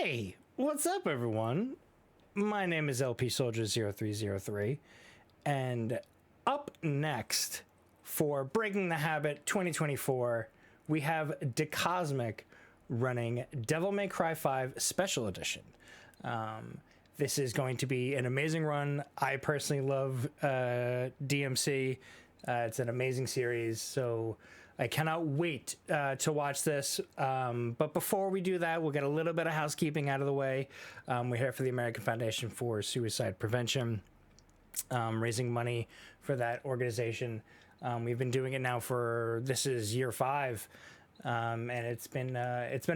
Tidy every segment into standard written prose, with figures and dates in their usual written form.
Hey, what's up, everyone? My name is LP Soldier 0303, and up next for Breaking the Habit 2024, we have DECosmic running Devil May Cry 5 Special Edition. This is going to be an amazing run. I personally love DMC. It's an amazing series, so I cannot wait to watch this. But before we do that, we'll get a little bit of housekeeping out of the way. We're here for the American Foundation for Suicide Prevention, raising money for that organization. We've been doing it now this is year 5. And it's been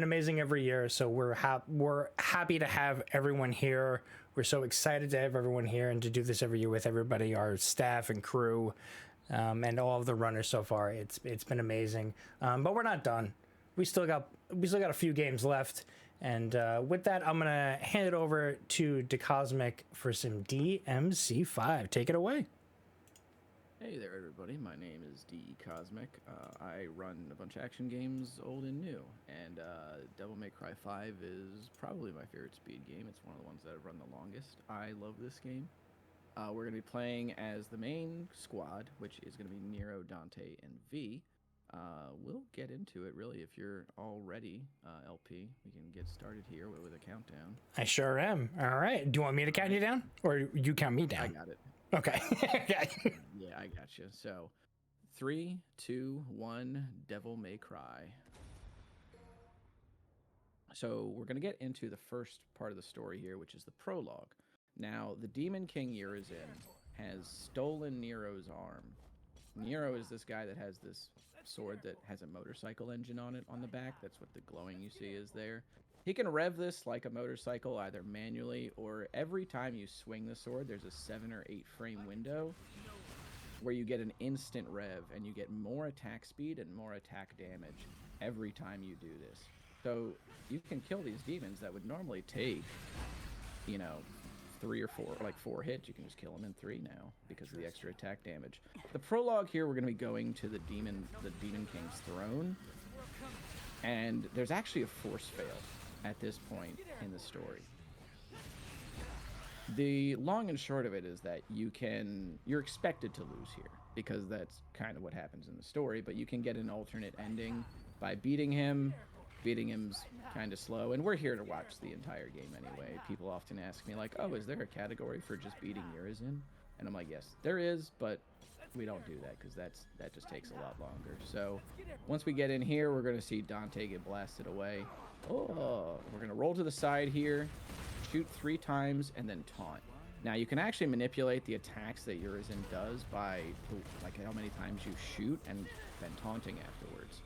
amazing every year. So we're happy to have everyone here. We're so excited to have everyone here and to do this every year with everybody, our staff and crew, and all of the runners so far. It's been amazing. But we're not done. We still got a few games left. And with that, I'm gonna hand it over to DECosmic for some DMC5. Take it away. Hey there, everybody. My name is DECosmic. I run a bunch of action games, old and new, and Devil May Cry 5 is probably my favorite speed game. It's one of the ones that I've run the longest. I love this game. We're going to be playing as the main squad, which is going to be Nero, Dante, and V. We'll get into it, really. If you're all ready, LP, we can get started here with a countdown. I sure am. All right. Do you want me to count you down, or you count me down? I got it. Okay. Okay. Yeah, I got you. So, 3, 2, 1, Devil May Cry. So, we're going to get into the first part of the story here, which is the prologue. Now, the Demon King Urizen has stolen Nero's arm. Nero is this guy that has this sword that has a motorcycle engine on it on the back. That's what the glowing you see is there. He can rev this like a motorcycle, either manually or every time you swing the sword, there's a 7 or 8 frame window where you get an instant rev and you get more attack speed and more attack damage every time you do this. So you can kill these demons that would normally take, 3 or 4, like 4 hits. You can just kill them in 3 now because of the extra attack damage. The prologue here, we're going to be going to the Demon King's throne, and there's actually a force fail at this point in the story. The long and short of it is that you're expected to lose here because that's kind of what happens in the story, but you can get an alternate ending by beating him. Beating him's kind of slow, and we're here to watch the entire game anyway. People often ask me, like, oh, is there a category for just beating Urizen? And I'm like, yes, there is, but we don't do that because that just takes a lot longer. So once we get in here, we're going to see Dante get blasted away. Oh, we're going to roll to the side here, shoot 3 times, and then taunt. Now, you can actually manipulate the attacks that Urizen does by like how many times you shoot and then taunting afterwards.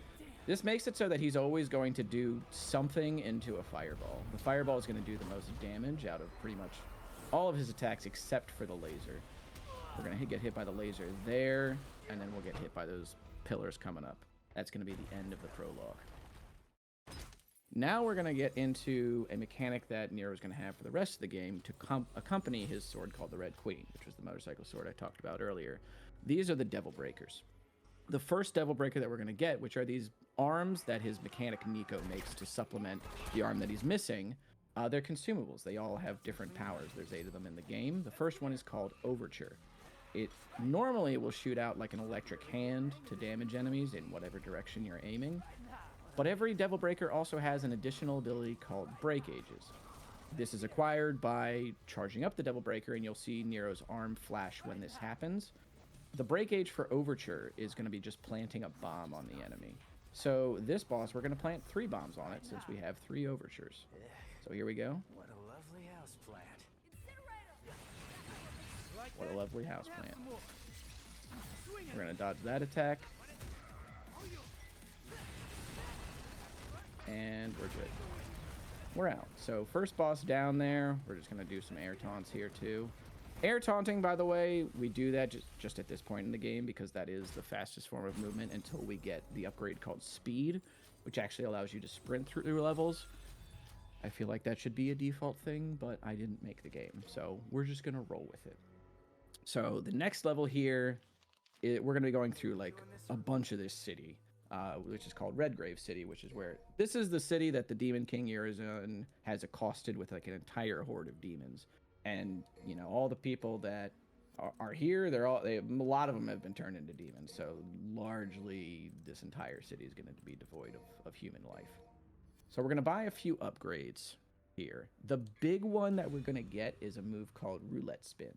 This makes it so that he's always going to do something into a fireball. The fireball is going to do the most damage out of pretty much all of his attacks except for the laser. We're going to get hit by the laser there, and then we'll get hit by those pillars coming up. That's going to be the end of the prologue. Now we're going to get into a mechanic that Nero's going to have for the rest of the game to accompany his sword called the Red Queen, which was the motorcycle sword I talked about earlier. These are the Devil Breakers. The first Devil Breaker that we're going to get, which are these arms that his mechanic Nico makes to supplement the arm that he's missing, they're consumables. They all have different powers. There's 8 of them in the game. The first one is called Overture. It normally will shoot out like an electric hand to damage enemies in whatever direction you're aiming. But every Devil Breaker also has an additional ability called Break Ages. This is acquired by charging up the Devil Breaker, and you'll see Nero's arm flash when this happens. The break age for Overture is going to be just planting a bomb on the enemy. So this boss, we're going to plant 3 bombs on it since we have 3 overtures. So here we go. What a lovely house plant. What a lovely house plant. We're going to dodge that attack. And we're good. We're out. So first boss down there. We're just going to do some air taunts here too. Air taunting, by the way, we do that just at this point in the game because that is the fastest form of movement until we get the upgrade called Speed, which actually allows you to sprint through levels. I feel like that should be a default thing, but I didn't make the game, so we're just going to roll with it. So the next level here, we're going to be going through like a bunch of this city. which is called Redgrave City, which is where this is the city that the Demon King Urizen has accosted with like an entire horde of demons. And you know, all the people that are here, a lot of them have been turned into demons. So largely, this entire city is going to be devoid of human life. So we're going to buy a few upgrades here. The big one that we're going to get is a move called Roulette Spin.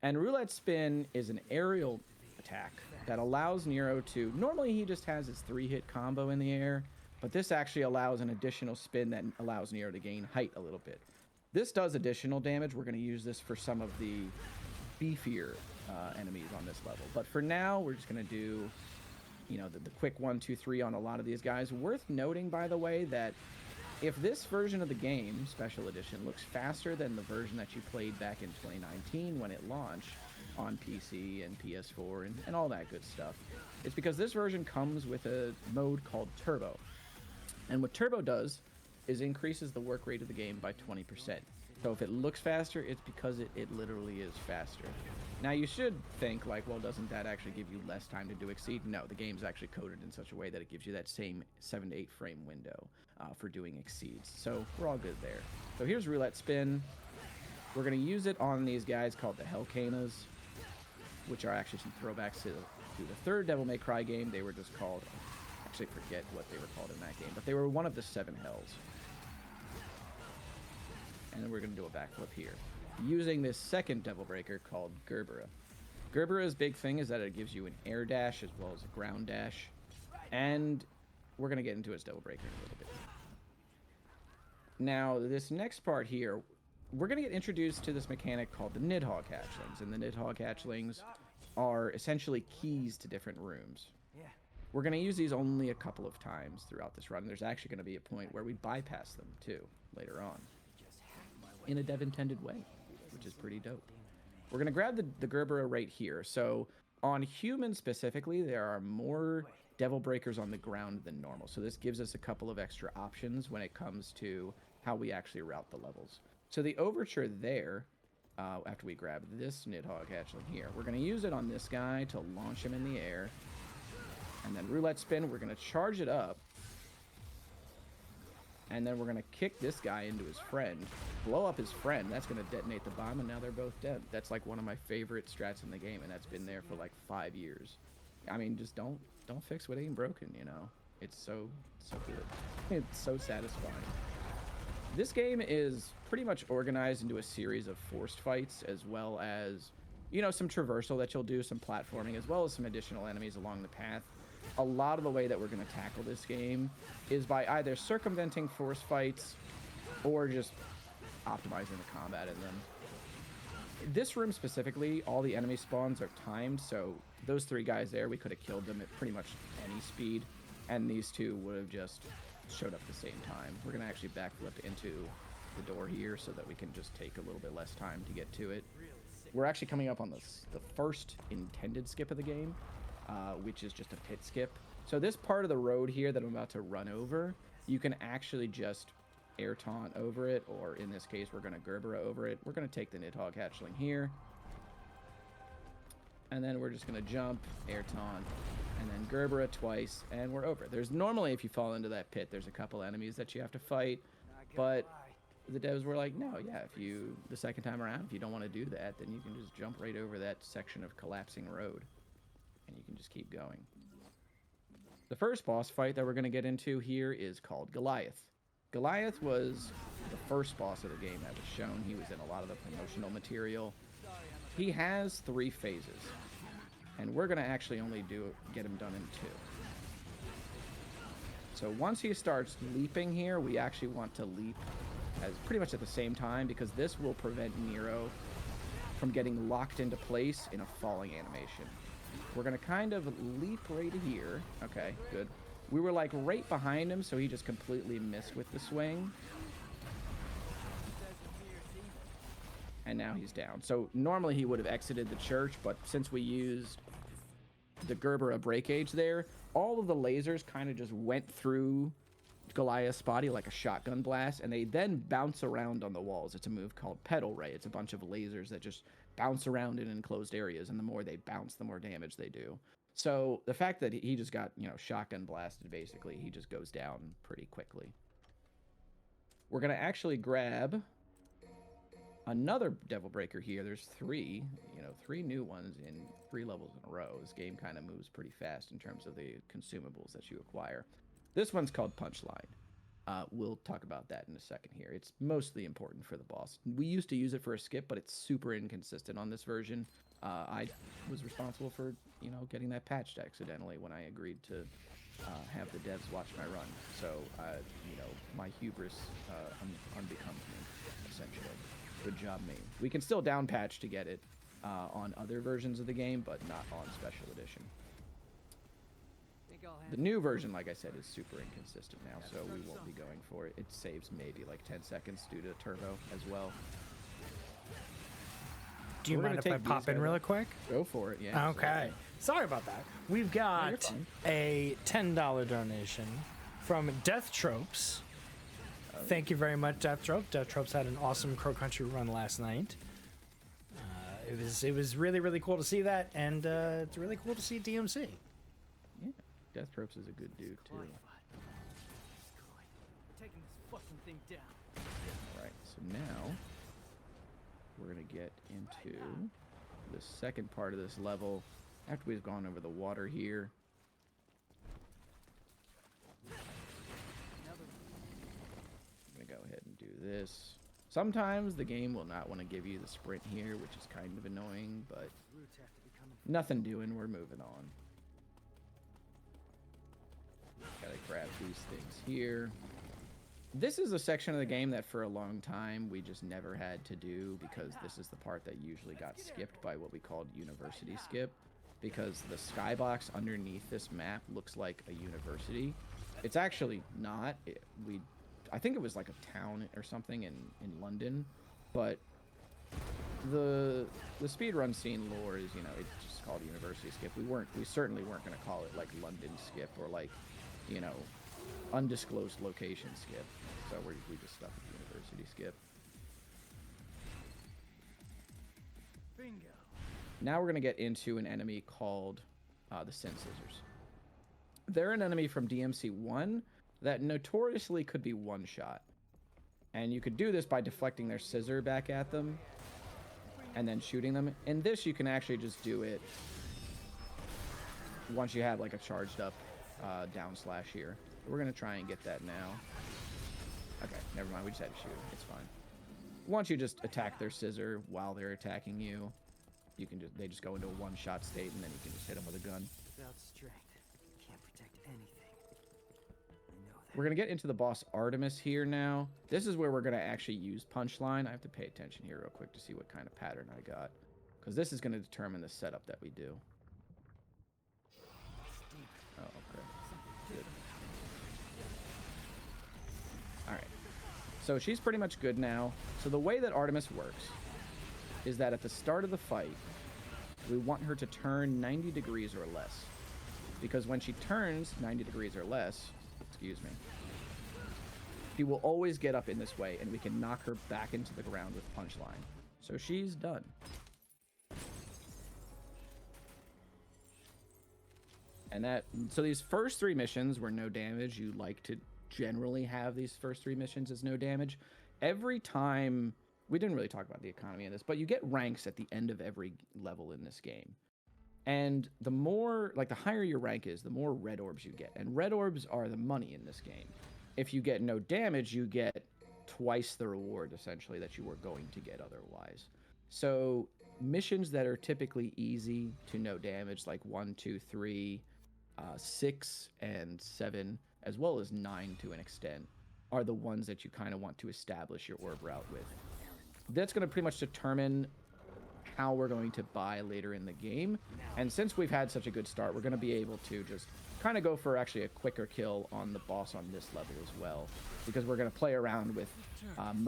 And Roulette Spin is an aerial attack that allows Nero to... Normally, he just has his 3-hit combo in the air, but this actually allows an additional spin that allows Nero to gain height a little bit. This does additional damage. We're going to use this for some of the beefier enemies on this level. But for now, we're just going to do, you know, the quick 1, 2, 3 on a lot of these guys. Worth noting, by the way, that if this version of the game, Special Edition, looks faster than the version that you played back in 2019 when it launched on PC and PS4 and all that good stuff, it's because this version comes with a mode called Turbo. And what Turbo does is increases the work rate of the game by 20%. So if it looks faster, it's because it literally is faster. Now you should think like, well, doesn't that actually give you less time to do Exceed? No, the game's actually coded in such a way that it gives you that same 7 to 8 frame window for doing Exceeds. So we're all good there. So here's Roulette Spin. We're going to use it on these guys called the Hellcanas, which are actually some throwbacks to the third Devil May Cry game. They were just called, I actually forget what they were called in that game, but they were one of the 7 hells. And then we're going to do a backflip here, using this second Devil Breaker called Gerbera. Gerbera's big thing is that it gives you an air dash as well as a ground dash. And we're going to get into its Devil Breaker in a little bit. Now, this next part here, we're going to get introduced to this mechanic called the Nidhogg Hatchlings. And the Nidhogg Hatchlings are essentially keys to different rooms. We're going to use these only a couple of times throughout this run. There's actually going to be a point where we bypass them, too, later on, in a dev-intended way, which is pretty dope. We're going to grab the Gerbera right here. So on humans specifically, there are more Devil Breakers on the ground than normal. So this gives us a couple of extra options when it comes to how we actually route the levels. So the overture there, after we grab this Nidhogg Hatchling here, we're going to use it on this guy to launch him in the air. And then Roulette Spin, we're going to charge it up. And then we're going to kick this guy into his friend, blow up his friend. That's going to detonate the bomb, and now they're both dead. That's like one of my favorite strats in the game, and that's been there for like 5 years. I mean, just don't fix what ain't broken, you know? It's so good. It's so satisfying. This game is pretty much organized into a series of forced fights, as well as, you know, some traversal that you'll do, some platforming, as well as some additional enemies along the path. A lot of the way that we're going to tackle this game is by either circumventing force fights or just optimizing the combat in them. This room specifically, all the enemy spawns are timed, so those 3 guys there, we could have killed them at pretty much any speed, and these 2 would have just showed up at the same time. We're going to actually backflip into the door here so that we can just take a little bit less time to get to it. We're actually coming up on the first intended skip of the game, which is just a pit skip. So this part of the road here that I'm about to run over, you can actually just air taunt over it, or in this case, we're going to Gerbera over it. We're going to take the Nidhogg Hatchling here. And then we're just going to jump, air taunt, and then Gerbera twice, and we're over. There's normally, if you fall into that pit, there's a couple enemies that you have to fight, but the devs were like, no, yeah, the second time around, if you don't want to do that, then you can just jump right over that section of collapsing road, and you can just keep going. The first boss fight that we're going to get into here is called Goliath. Goliath was the first boss of the game that was shown. He was in a lot of the promotional material. He has 3 phases, and we're going to actually only get him done in 2. So once he starts leaping here, we actually want to leap as pretty much at the same time, because this will prevent Nero from getting locked into place in a falling animation. We're going to kind of leap right here. Okay, good. We were like right behind him, so he just completely missed with the swing. And now he's down. So normally he would have exited the church, but since we used the Gerbera breakage there, all of the lasers kind of just went through Goliath's body like a shotgun blast, and they then bounce around on the walls. It's a move called Pedal Ray. It's a bunch of lasers that just bounce around in enclosed areas, and the more they bounce, the more damage they do. So the fact that he just got, shotgun blasted, basically, he just goes down pretty quickly. We're going to actually grab another Devil Breaker here. There's three new ones in 3 levels in a row. This game kind of moves pretty fast in terms of the consumables that you acquire. This one's called Punchline. We'll talk about that in a second here. It's mostly important for the boss. We used to use it for a skip, but it's super inconsistent on this version. I was responsible for, getting that patched accidentally when I agreed to have the devs watch my run. So, my hubris unbecomes me, essentially. Good job, me. We can still down patch to get it on other versions of the game, but not on Special Edition. The new version, like I said, is super inconsistent now, so we won't be going for it. It saves maybe like 10 seconds due to turbo as well. Do you mind if I pop in really quick? Go for it, yeah. Okay. Absolutely. Sorry about that. We've got a $10 donation from Death Tropes. Thank you very much, Death Tropes. Death Tropes had an awesome Crow Country run last night. It was really, really cool to see that, and it's really cool to see DMC. Yeah, Death Tropes is a good dude, too. We're taking this fucking thing down. Alright, so now we're going to get into the second part of this level after we've gone over the water here. I'm going to go ahead and do this. Sometimes the game will not want to give you the sprint here, which is kind of annoying, but nothing doing. We're moving on. Gotta grab these things here. This is a section of the game that for a long time we just never had to do, because this is the part that usually got skipped by what we called university skip, because the skybox underneath this map looks like a university. It's actually not. I think it was like a town or something in London, but the speedrun scene lore is, it's just called university skip. We certainly weren't going to call it like London skip or like, undisclosed location skip. So we just stuck with university skip. Bingo. Now we're going to get into an enemy called the Sin Scissors. They're an enemy from DMC 1 that notoriously could be one-shot. And you could do this by deflecting their scissor back at them and then shooting them. In this, you can actually just do it once you have like a charged up down slash here. We're going to try and get that now. Okay, never mind. We just had to shoot. It's fine. Once you just attack their scissor while they're attacking you, they just go into a one-shot state, and then you can just hit them with a gun. Without strength, you can't protect anything. I know that. We're going to get into the boss Artemis here now. This is where we're going to actually use Punchline. I have to pay attention here real quick to see what kind of pattern I got, because this is going to determine the setup that we do. Oh, okay. Good. Alright. So she's pretty much good now. So the way that Artemis works is that at the start of the fight, we want her to turn 90 degrees or less. Because when she turns 90 degrees or less, excuse me, she will always get up in this way, and we can knock her back into the ground with Punchline. So she's done. And so these first 3 missions were no damage. You like to generally have these first 3 missions as no damage. Every time, we didn't really talk about the economy in this, but you get ranks at the end of every level in this game. And the more, like the higher your rank is, the more red orbs you get. And red orbs are the money in this game. If you get no damage, you get twice the reward, essentially, that you were going to get otherwise. So missions that are typically easy to no damage, like 1, 2, 3, 6, and 7, as well as 9 to an extent, are the ones that you kind of want to establish your orb route with. That's going to pretty much determine how we're going to buy later in the game. And since we've had such a good start, we're going to be able to just kind of go for actually a quicker kill on the boss on this level as well, because we're going to play around with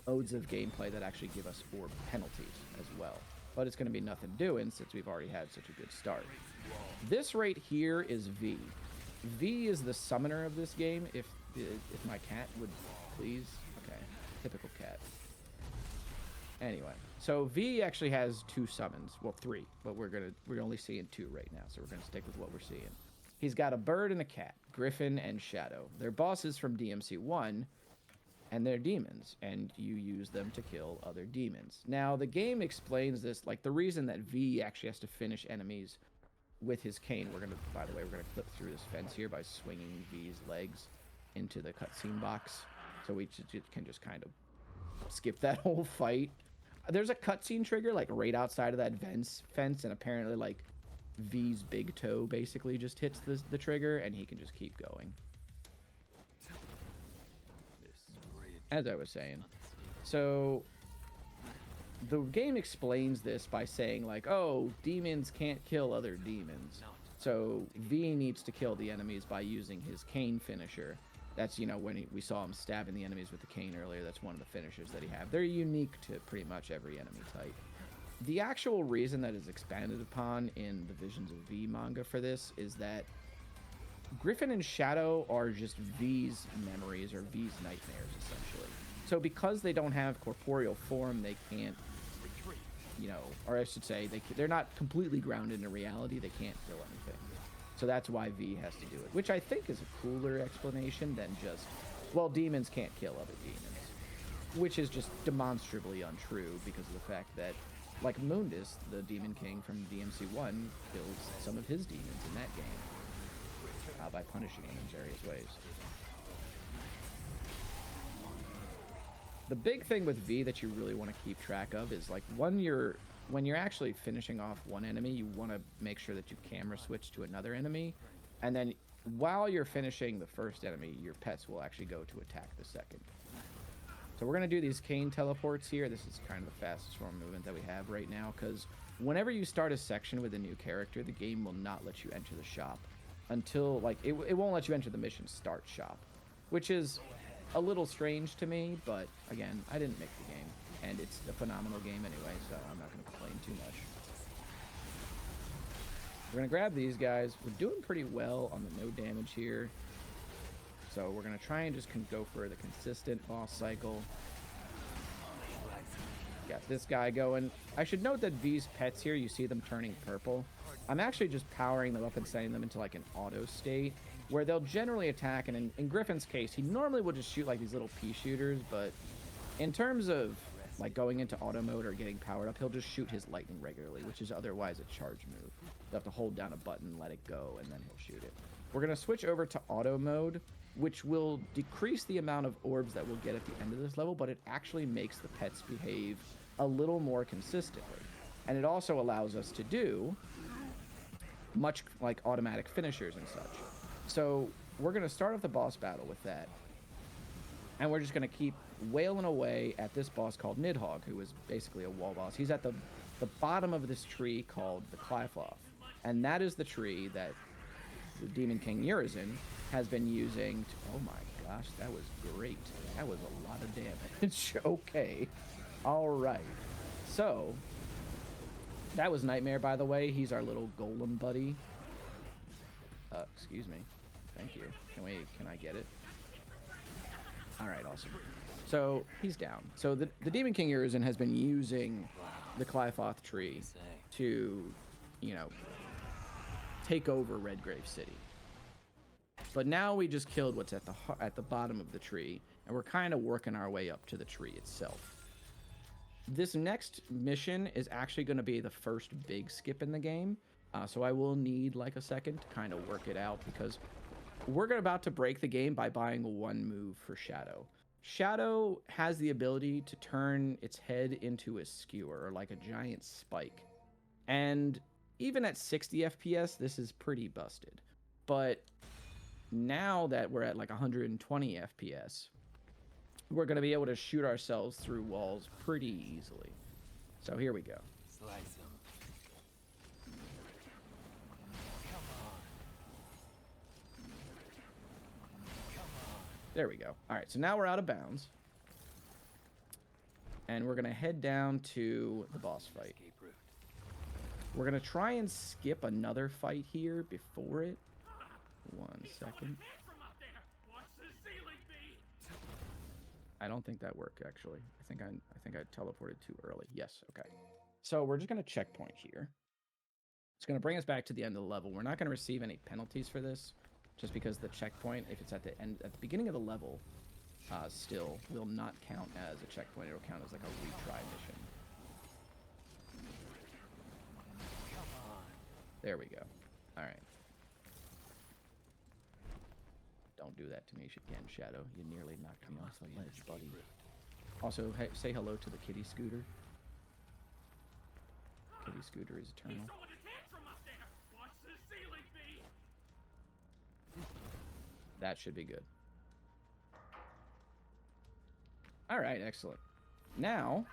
modes of gameplay that actually give us orb penalties as well. But it's going to be nothing doing since we've already had such a good start. This right here is V. V is the summoner of this game, if my cat would please. Okay, typical cat. Anyway, so V actually has 2 summons. Well, 3, but we're only seeing 2 right now, so we're gonna stick with what we're seeing. He's got a bird and a cat, Griffin and Shadow. They're bosses from DMC 1, and they're demons, and you use them to kill other demons. Now, the game explains this, like the reason that V actually has to finish enemies with his cane. By the way, we're gonna clip through this fence here by swinging V's legs into the cutscene box, so we can just kind of skip that whole fight. There's a cutscene trigger like right outside of that fence, and apparently like V's big toe basically just hits the trigger, and he can just keep going. As I was saying, so the game explains this by saying like, oh, demons can't kill other demons, so V needs to kill the enemies by using his cane finisher. That's, you know, when we saw him stabbing the enemies with the cane earlier. That's one of the finishers that he have. They're unique to pretty much every enemy type. The actual reason that is expanded upon in the Visions of V manga for this is that Griffin and Shadow are just V's memories or V's nightmares, essentially. So because they don't have corporeal form, they can't, you know, or I should say, they're not completely grounded in reality. They can't kill anything. So that's why V has to do it, which I think is a cooler explanation than just, well, demons can't kill other demons, which is just demonstrably untrue because of the fact that, like Mundus, the Demon King from DMC1, kills some of his demons in that game by punishing them in various ways. The big thing with V that you really want to keep track of is like when you're actually finishing off one enemy, you want to make sure that you camera switch to another enemy, and then while you're finishing the first enemy, your pets will actually go to attack the second. So we're going to do these cane teleports here. This is kind of the fastest form movement that we have right now, because whenever you start a section with a new character, the game will not let you enter the shop until, like, it won't let you enter the mission start shop, which is a little strange to me, but again, I didn't make the game, and it's a phenomenal game anyway, so I'm not going to complain too much. We're going to grab these guys. We're doing pretty well on the no damage here, so we're going to try and just go for the consistent boss cycle. Got this guy going. I should note that these pets here, you see them turning purple. I'm actually just powering them up and setting them into like an auto state, where they'll generally attack, and in Griffin's case, he normally will just shoot like these little pea shooters, but in terms of like going into auto mode or getting powered up, he'll just shoot his lightning regularly, which is otherwise a charge move. You'll have to hold down a button, let it go, and then he'll shoot it. We're going to switch over to auto mode, which will decrease the amount of orbs that we'll get at the end of this level, but it actually makes the pets behave a little more consistently. And it also allows us to do much like automatic finishers and such. So we're going to start off the boss battle with that. And we're just going to keep wailing away at this boss called Nidhogg, who is basically a wall boss. He's at the bottom of this tree called the Clyfloth. And that is the tree that the Demon King Urizen has been using to... Oh my gosh, that was great. That was a lot of damage. Okay. All right. So, that was Nightmare, by the way. He's our little golem buddy. Excuse me. Thank you. Can I get it? All right, awesome. So, he's down. So, the Demon King Urizen has been using the Clyfoth tree to, you know, take over Redgrave City. But now we just killed what's at the bottom of the tree, and we're kind of working our way up to the tree itself. This next mission is actually going to be the first big skip in the game, so I will need like a second to kind of work it out, because we're about to break the game by buying one move for Shadow. Shadow has the ability to turn its head into a skewer, or like a giant spike. And even at 60 FPS, this is pretty busted. But now that we're at like 120 FPS, we're going to be able to shoot ourselves through walls pretty easily. So here we go. Slice him. There we go. All right, so now we're out of bounds. And we're going to head down to the boss fight. We're going to try and skip another fight here before it. 1 second. I don't think that worked actually. I think I teleported too early. Yes, okay. So we're just gonna checkpoint here. It's gonna bring us back to the end of the level. We're not gonna receive any penalties for this, just because the checkpoint, if it's at the beginning of the level, still will not count as a checkpoint. It'll count as like a retry mission. There we go. All right. Don't do that to me again, Shadow. You nearly knocked me off the ledge, buddy. Also, hey, say hello to the kitty scooter. Kitty scooter is eternal. That should be good. All right, excellent. Now,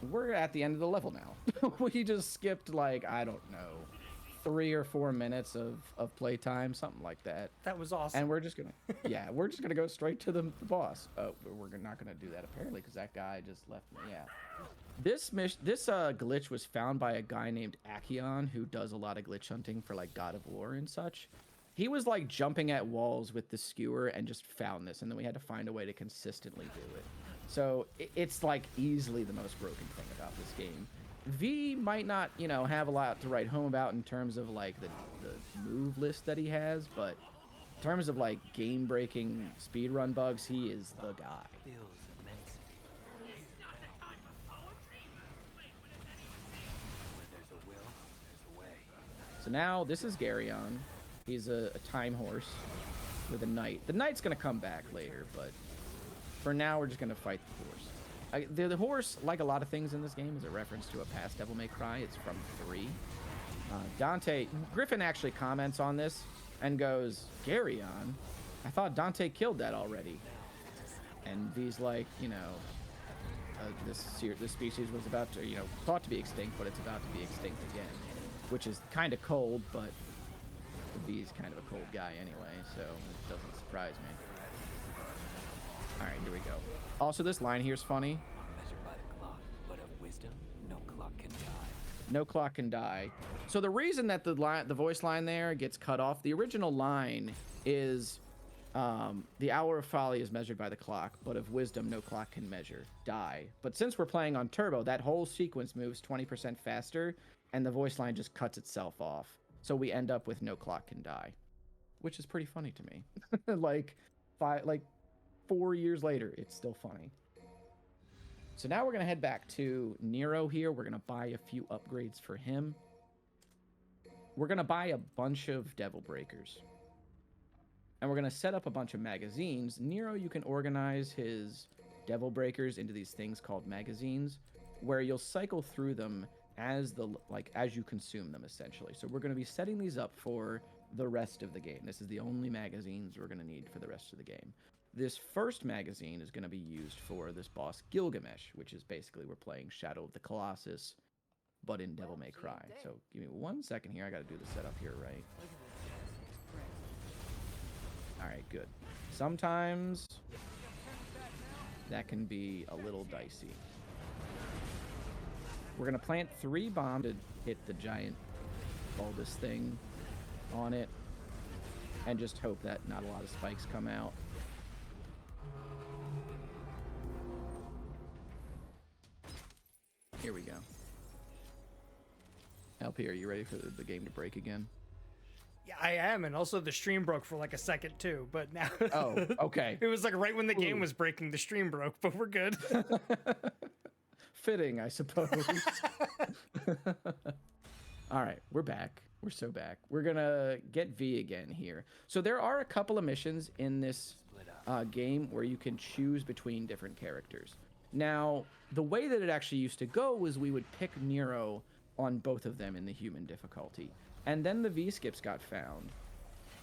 we're at the end of the level now. We just skipped, like, I don't know, 3 or 4 minutes of playtime, something like that. That was awesome. And we're just gonna, yeah, we're just gonna go straight to the boss. Oh, we're not gonna do that apparently because that guy just left me. Yeah. This glitch was found by a guy named Akion who does a lot of glitch hunting for like God of War and such. He was like jumping at walls with the skewer and just found this, and then we had to find a way to consistently do it. So it's like easily the most broken thing about this game. V might not, you know, have a lot to write home about in terms of like the move list that he has, but in terms of like game-breaking speedrun bugs, he is the guy. So now this is Garyon. He's a time horse with a knight. The knight's gonna come back later, but for now we're just gonna fight the horse. The horse, like a lot of things in this game, is a reference to a past Devil May Cry. It's from 3. Griffin actually comments on this and goes, Garyon? I thought Dante killed that already. And V's like, you know, this species was about to, you know, thought to be extinct, but it's about to be extinct again. Which is kind of cold, but V's kind of a cold guy anyway, so it doesn't surprise me. Alright, here we go. Also, this line here is funny. Measured by the clock, but of wisdom, no clock can die. No clock can die. So the reason that the voice line there gets cut off, the original line is, the hour of folly is measured by the clock, but of wisdom no clock can measure. Die. But since we're playing on turbo, that whole sequence moves 20% faster, and the voice line just cuts itself off. So we end up with no clock can die, which is pretty funny to me. like 4 years later, it's still funny. So now we're going to head back to Nero here. We're going to buy a few upgrades for him. We're going to buy a bunch of Devil Breakers. And we're going to set up a bunch of magazines. Nero, you can organize his Devil Breakers into these things called magazines, where you'll cycle through them as you consume them, essentially. So we're going to be setting these up for the rest of the game. This is the only magazines we're going to need for the rest of the game. This first magazine is going to be used for this boss Gilgamesh, which is basically we're playing Shadow of the Colossus, but in Devil May Cry. So give me 1 second here. I got to do the setup here, right? All right, good. Sometimes that can be a little dicey. We're going to plant 3 bombs to hit the giant bulbous thing on it, and just hope that not a lot of spikes come out. Here we go. LP, are you ready for the game to break again? Yeah, I am, and also the stream broke for like a second too, but now... Oh, okay. It was like right when the game was breaking, the stream broke, but we're good. Fitting, I suppose. All right, we're back. We're so back. We're gonna get V again here. So there are a couple of missions in this game where you can choose between different characters. Now, the way that it actually used to go was we would pick Nero on both of them in the human difficulty. And then the V-skips got found.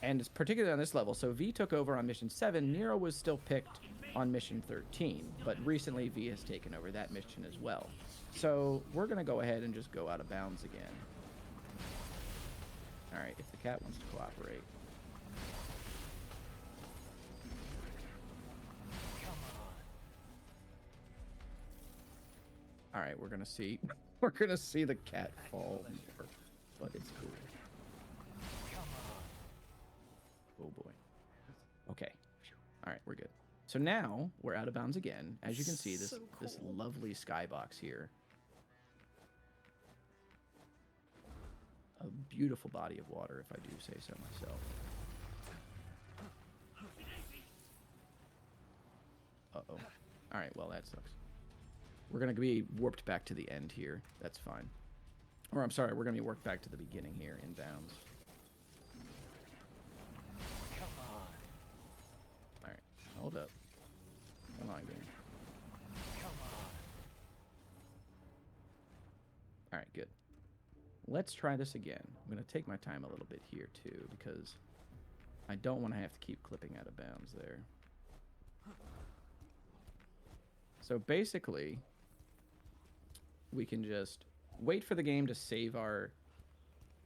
And it's particularly on this level. So V took over on mission 7. Nero was still picked on mission 13. But recently V has taken over that mission as well. So we're going to go ahead and just go out of bounds again. All right, if the cat wants to cooperate. All right, we're gonna see the cat fall, but it's cool. Oh boy. Okay. All right, we're good. So now we're out of bounds again. As you can see, this So this cool. lovely skybox here. A beautiful body of water, if I do say so myself. Uh-oh. All right, well, that sucks. We're going to be warped back to the end here. That's fine. Or, I'm sorry, we're going to be warped back to the beginning here in bounds. Come on. All right, hold up. Come on, game. Come on. All right, good. Let's try this again. I'm going to take my time a little bit here, too, because I don't want to have to keep clipping out of bounds there. So basically, we can just wait for the game to save our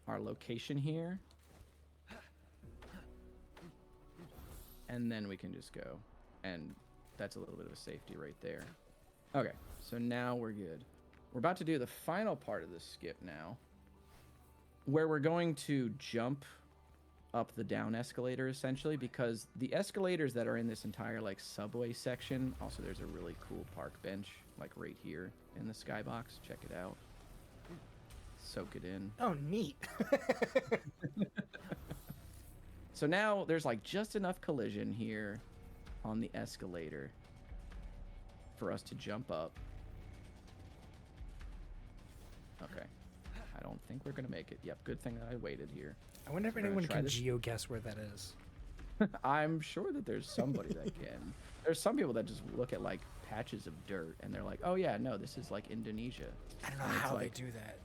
location here. And then we can just go. And that's a little bit of a safety right there. Okay, so now we're good. We're about to do the final part of this skip now, where we're going to jump up the down escalator, essentially, because the escalators that are in this entire, like, subway section, also there's a really cool park bench, like, right here in the skybox. Check it out. Soak it in. Oh, neat. So now there's, like, just enough collision here on the escalator for us to jump up. Okay. I don't think we're going to make it. Yep, good thing that I waited here. I wonder if We're gonna anyone try can this. geo-guess where that is. I'm sure that there's somebody that can. There's some people that just look at, like, patches of dirt and they're like, oh yeah, no, this is like Indonesia. I don't know And it's how like, they do that.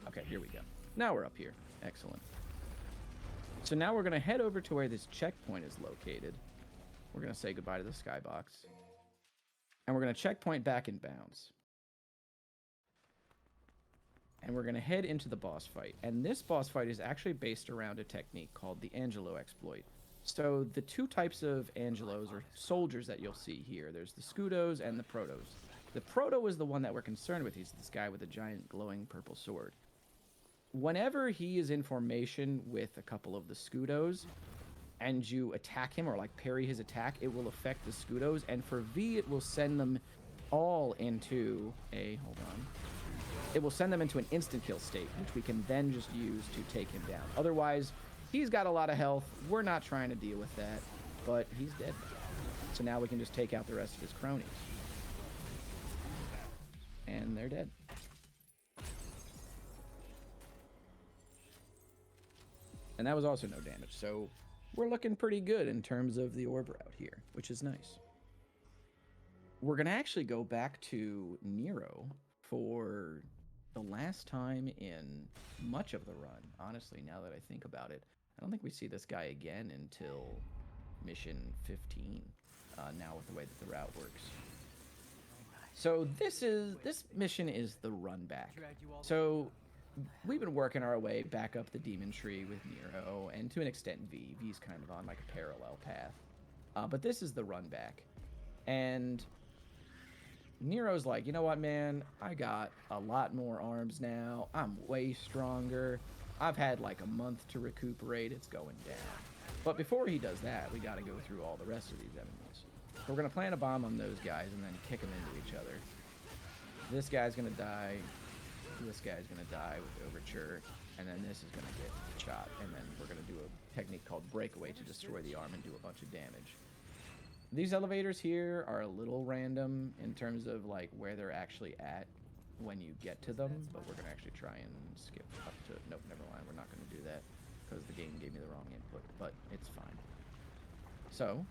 Okay, here we go. Now we're up here. Excellent. So now we're going to head over to where this checkpoint is located. We're going to say goodbye to the skybox. And we're going to checkpoint back in bounds. And we're going to head into the boss fight. And this boss fight is actually based around a technique called the Angelo exploit. So the two types of Angelos, or soldiers, that you'll see here, there's the Scudos and the Protos. The Proto is the one that we're concerned with. He's this guy with a giant glowing purple sword. Whenever he is in formation with a couple of the Scudos, and you attack him or like parry his attack, it will affect the Scudos, and for V it will send them all into a, hold on, it will send them into an instant kill state, which we can then just use to take him down. Otherwise, he's got a lot of health. We're not trying to deal with that, but he's dead. So now we can just take out the rest of his cronies. And they're dead. And that was also no damage, so we're looking pretty good in terms of the orb route here, which is nice. We're going to actually go back to Nero for the last time in much of the run, honestly, now that I think about it. I don't think we see this guy again until mission 15, now with the way that the route works. So this mission is the run back. So we've been working our way back up the demon tree with Nero, and to an extent V. V's kind of on like a parallel path. But this is the run back. And Nero's like, you know what, man? I got a lot more arms now. I'm way stronger. I've had like a month to recuperate. It's going down. But before he does that, we got to go through all the rest of these enemies. So we're going to plant a bomb on those guys and then kick them into each other. This guy's going to die. This guy's going to die with Overture. And then this is going to get shot. And then we're going to do a technique called Breakaway to destroy the arm and do a bunch of damage. These elevators here are a little random in terms of like where they're actually at when you get to them, but we're going to actually try and skip up to, nope, never mind, we're not going to do that because the game gave me the wrong input, but it's fine. So,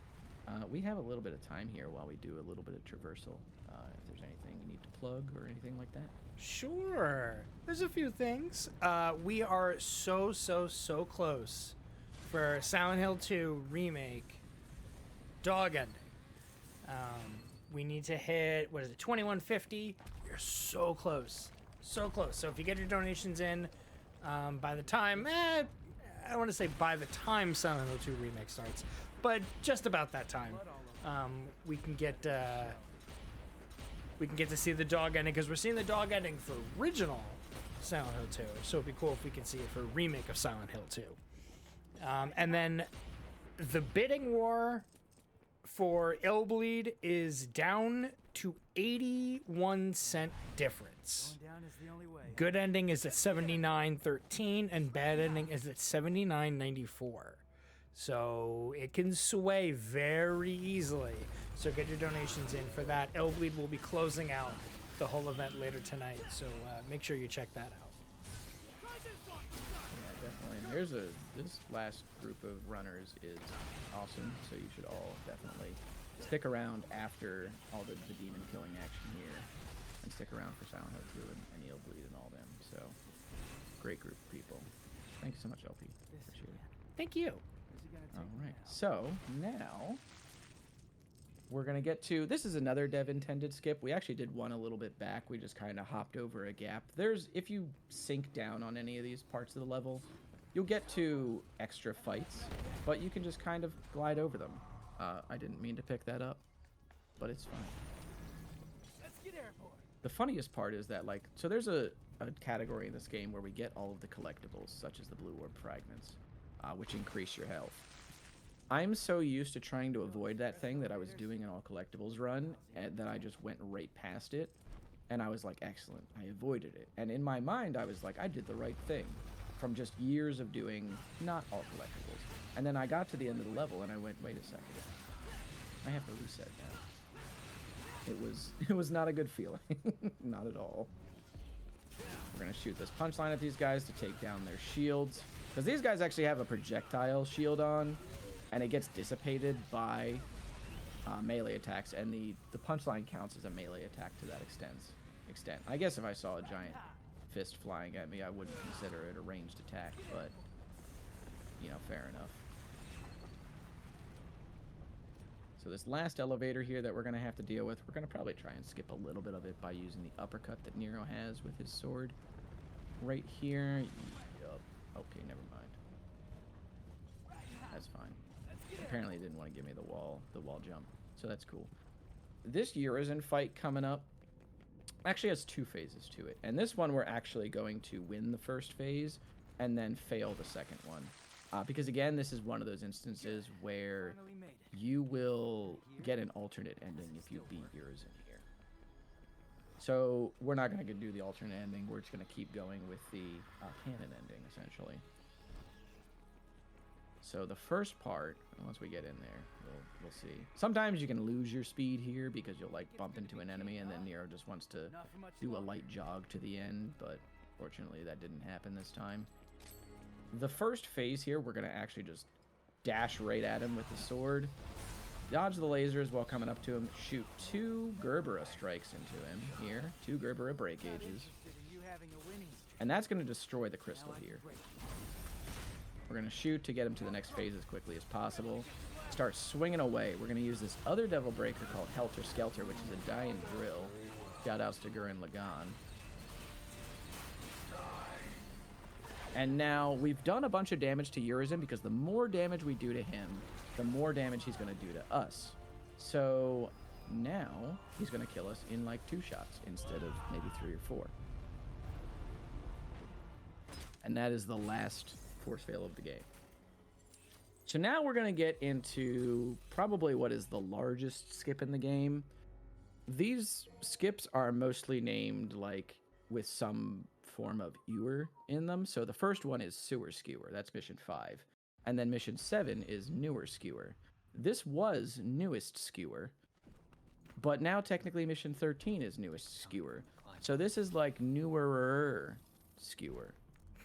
we have a little bit of time here while we do a little bit of traversal. If there's anything you need to plug or anything like that. Sure. There's a few things. We are so close for Silent Hill 2 Remake dog ending. We need to hit, what is it, 2150? We're so close. So close. So if you get your donations in by the time, I don't want to say by the time Silent Hill 2 Remake starts, but just about that time, we can get to see the dog ending, because we're seeing the dog ending for original Silent Hill 2. So it'd be cool if we can see it for a remake of Silent Hill 2. And then the bidding war for Illbleed is down to 81-cent difference. Going down is the only way. Good ending is at 79.13 and bad ending is at 79.94. So it can sway very easily. So get your donations in for that. Illbleed will be closing out the whole event later tonight. So make sure you check that out. Yeah, definitely. And this last group of runners is awesome, so you should all definitely stick around after all the demon killing action here, and stick around for Silent Hill 2 and Illbleed and all them. So, great group of people. Thank you so much, LP. Appreciate it. Thank you. All right, so now we're gonna get to, this is another dev intended skip. We actually did one a little bit back. We just kind of hopped over a gap. If you sink down on any of these parts of the level, you'll get to extra fights, but you can just kind of glide over them. I didn't mean to pick that up, but it's fine. Let's get airborne. The funniest part is that, like, so there's a category in this game where we get all of the collectibles, such as the blue orb fragments, which increase your health. I'm so used to trying to avoid that thing that I was doing an all collectibles run, and that I just went right past it, and I was like, excellent, I avoided it. And in my mind, I was like, I did the right thing from just years of doing not all collectibles. And then I got to the end of the level, and I went, wait a second, I have to reset now. It was not a good feeling, not at all. We're gonna shoot this punchline at these guys to take down their shields, because these guys actually have a projectile shield on, and it gets dissipated by melee attacks, and the punchline counts as a melee attack to that extent. I guess if I saw a giant fist flying at me, I wouldn't consider it a ranged attack, but you know, fair enough. So this last elevator here that we're going to have to deal with, we're going to probably try and skip a little bit of it by using the uppercut that Nero has with his sword. Right here. Yup. Okay, never mind. That's fine. Apparently it didn't want to give me the wall jump, so that's cool. This Urizen fight coming up actually has two phases to it, and this one we're actually going to win the first phase and then fail the second one. Because again, this is one of those instances where you will get an alternate ending if you beat Urizen here. So we're not going to do the alternate ending. We're just going to keep going with the canon ending, essentially. So the first part, once we get in there, we'll see. Sometimes you can lose your speed here because you'll like bump into an enemy and then Nero just wants to do a light jog to the end, but fortunately that didn't happen this time. The first phase here, we're going to actually just dash right at him with the sword, dodge the lasers while coming up to him, shoot 2 Gerbera strikes into him here, 2 Gerbera break gauges, and that's going to destroy the crystal here. We're going to shoot to get him to the next phase as quickly as possible. Start swinging away. We're going to use this other devil breaker called Helter Skelter, which is a die-in drill. Shoutouts to Gurren Lagann. And now we've done a bunch of damage to Urizen because the more damage we do to him, the more damage he's going to do to us. So now he's going to kill us in like 2 shots instead of maybe 3 or 4. And that is the last force fail of the game. So now we're going to get into probably what is the largest skip in the game. These skips are mostly named like with some form of ewer in them. So the first one is Sewer Skewer. That's mission 5. And then mission 7 is Newer Skewer. This was Newest Skewer. But now technically mission 13 is Newest Skewer. So this is like Newerer Skewer.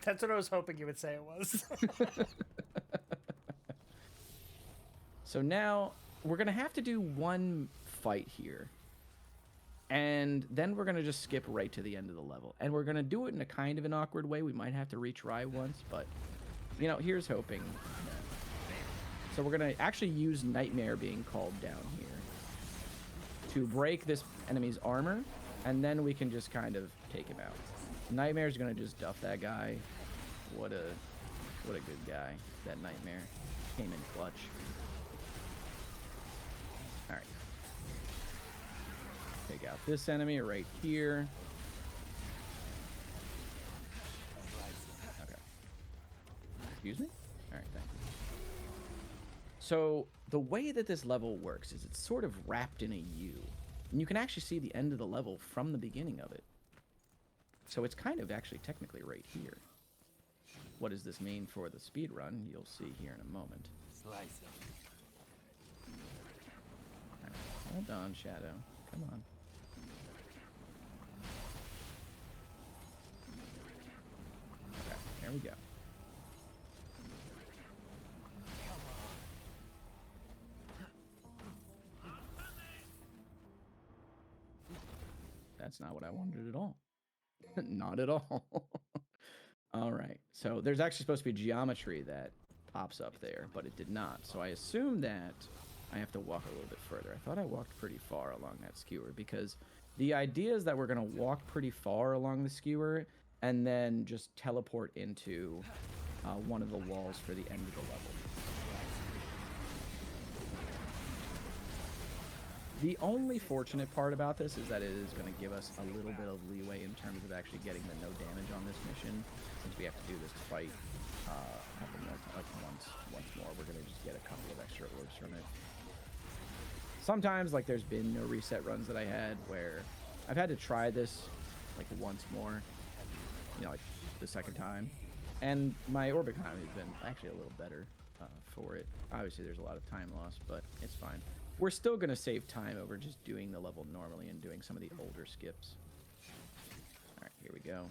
That's what I was hoping you would say it was. So now we're going to have to do one fight here. And then we're going to just skip right to the end of the level. And we're going to do it in a kind of an awkward way. We might have to retry once, but, you know, here's hoping. So we're going to actually use Nightmare being called down here to break this enemy's armor, and then we can just kind of take him out. Nightmare's going to just duff that guy. What a good guy, that Nightmare. Came in clutch. All right. Take out this enemy right here. Okay. Excuse me? Alright, thank you. So the way that this level works is it's sort of wrapped in a U. And you can actually see the end of the level from the beginning of it. So it's kind of actually technically right here. What does this mean for the speed run? You'll see here in a moment. Slice him. Right, hold on, Shadow. Come on. Okay, there we go. That's not what I wanted at all. Not at all. All right. So there's actually supposed to be geometry that pops up there, but it did not. So I assume that I have to walk a little bit further. I thought I walked pretty far along that skewer because the idea is that we're going to walk pretty far along the skewer and then just teleport into one of the walls for the end of the level. The only fortunate part about this is that it is going to give us a little bit of leeway in terms of actually getting the no damage on this mission, since we have to do this fight a couple more like once more. We're going to just get a couple of extra orbs from it. Sometimes, like, there's been no reset runs that I had where I've had to try this like once more, you know, like the second time, and my orb economy has been actually a little better for it. Obviously, there's a lot of time lost, but it's fine. We're still going to save time over just doing the level normally and doing some of the older skips. All right, here we go.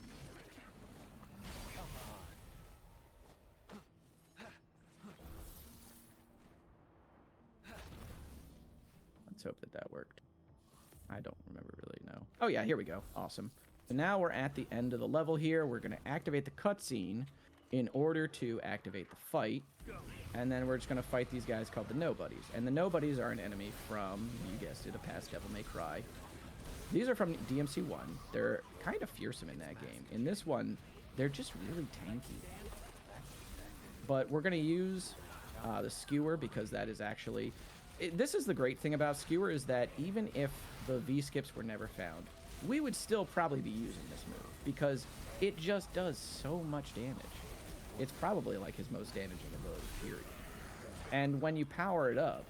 Let's hope that that worked. I don't remember really, no. Oh yeah, here we go. Awesome. So now we're at the end of the level here. We're going to activate the cutscene in order to activate the fight. And then we're just going to fight these guys called the Nobodies. And the Nobodies are an enemy from, you guessed it, a past Devil May Cry. These are from DMC1. They're kind of fearsome in that game. In this one, they're just really tanky. But we're going to use the Skewer because that is actually... this is the great thing about Skewer is that even if the V-skips were never found, we would still probably be using this move because it just does so much damage. It's probably like his most damaging ability, period. And when you power it up,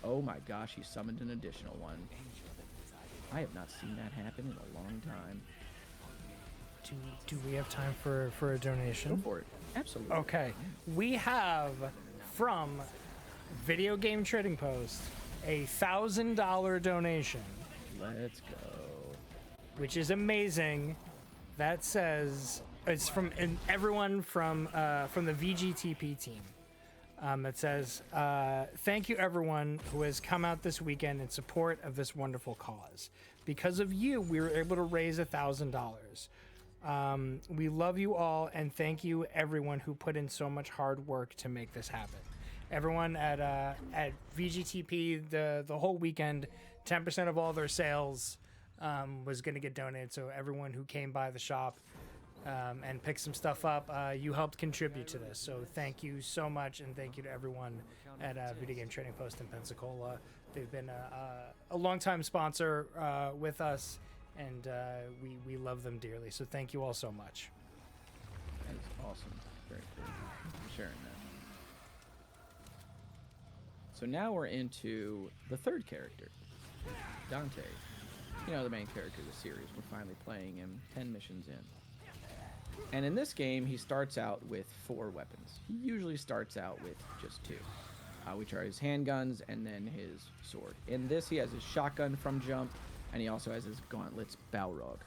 oh my gosh, he summoned an additional one. I have not seen that happen in a long time. Do we have time for a donation? Go for it. Absolutely. Okay. We have from Video Game Trading Post a $1,000 donation. Let's go. Which is amazing. That says it's from everyone from the VGTP team. That says, thank you everyone who has come out this weekend in support of this wonderful cause. Because of you, we were able to raise $1,000. We love you all and thank you everyone who put in so much hard work to make this happen. Everyone at VGTP, the whole weekend, 10% of all their sales was going to get donated. So everyone who came by the shop and picked some stuff up, you helped contribute to this. So thank you so much, and thank you to everyone at Video Game Trading Post in Pensacola. They've been a longtime sponsor with us, and we love them dearly. So thank you all so much. That is awesome. Very cool. Thank you for sharing that. So now we're into the third character, Dante. You know, the main character of the series. We're finally playing him 10 missions in. And in this game, he starts out with 4 weapons. He usually starts out with just 2, which are his handguns and then his sword. In this, he has his shotgun from jump, and he also has his gauntlets, Balrog.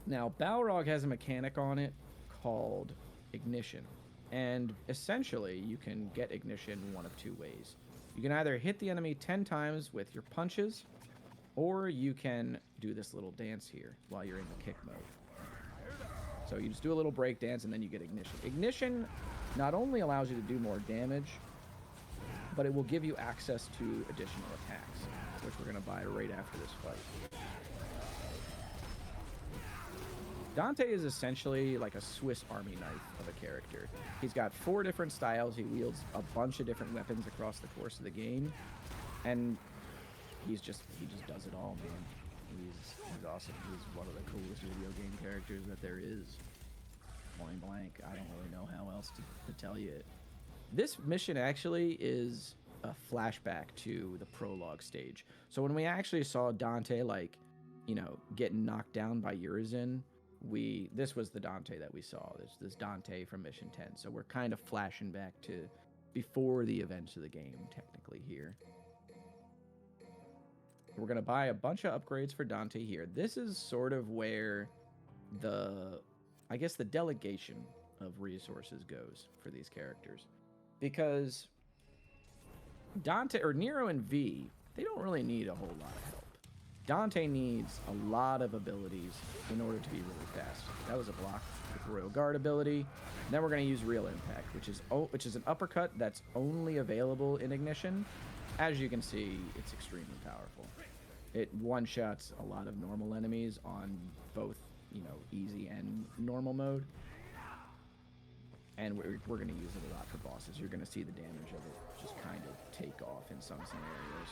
Now, Balrog has a mechanic on it called Ignition. And essentially, you can get Ignition one of 2 ways. You can either hit the enemy 10 times with your punches, or you can do this little dance here while you're in the kick mode. So you just do a little break dance and then you get Ignition. Ignition not only allows you to do more damage, but it will give you access to additional attacks, which we're going to buy right after this fight. Dante is essentially like a Swiss Army knife of a character. He's got 4 different styles. He wields a bunch of different weapons across the course of the game. And he just does it all, man. He's awesome. He's one of the coolest video game characters that there is. Point blank. I don't really know how else to tell you it. This mission actually is a flashback to the prologue stage. So when we actually saw Dante, like, you know, getting knocked down by Urizen, this was the Dante that we saw. This Dante from Mission 10. So we're kind of flashing back to before the events of the game, technically, here. We're going to buy a bunch of upgrades for Dante here. This is sort of where I guess the delegation of resources goes for these characters. Because Dante, or Nero and V, they don't really need a whole lot of help. Dante needs a lot of abilities in order to be really fast. That was a block with the Royal Guard ability. And then we're going to use Real Impact, which is an uppercut that's only available in Ignition. As you can see, it's extremely powerful. It one-shots a lot of normal enemies on both, you know, easy and normal mode. And we're going to use it a lot for bosses. You're going to see the damage of it just kind of take off in some scenarios.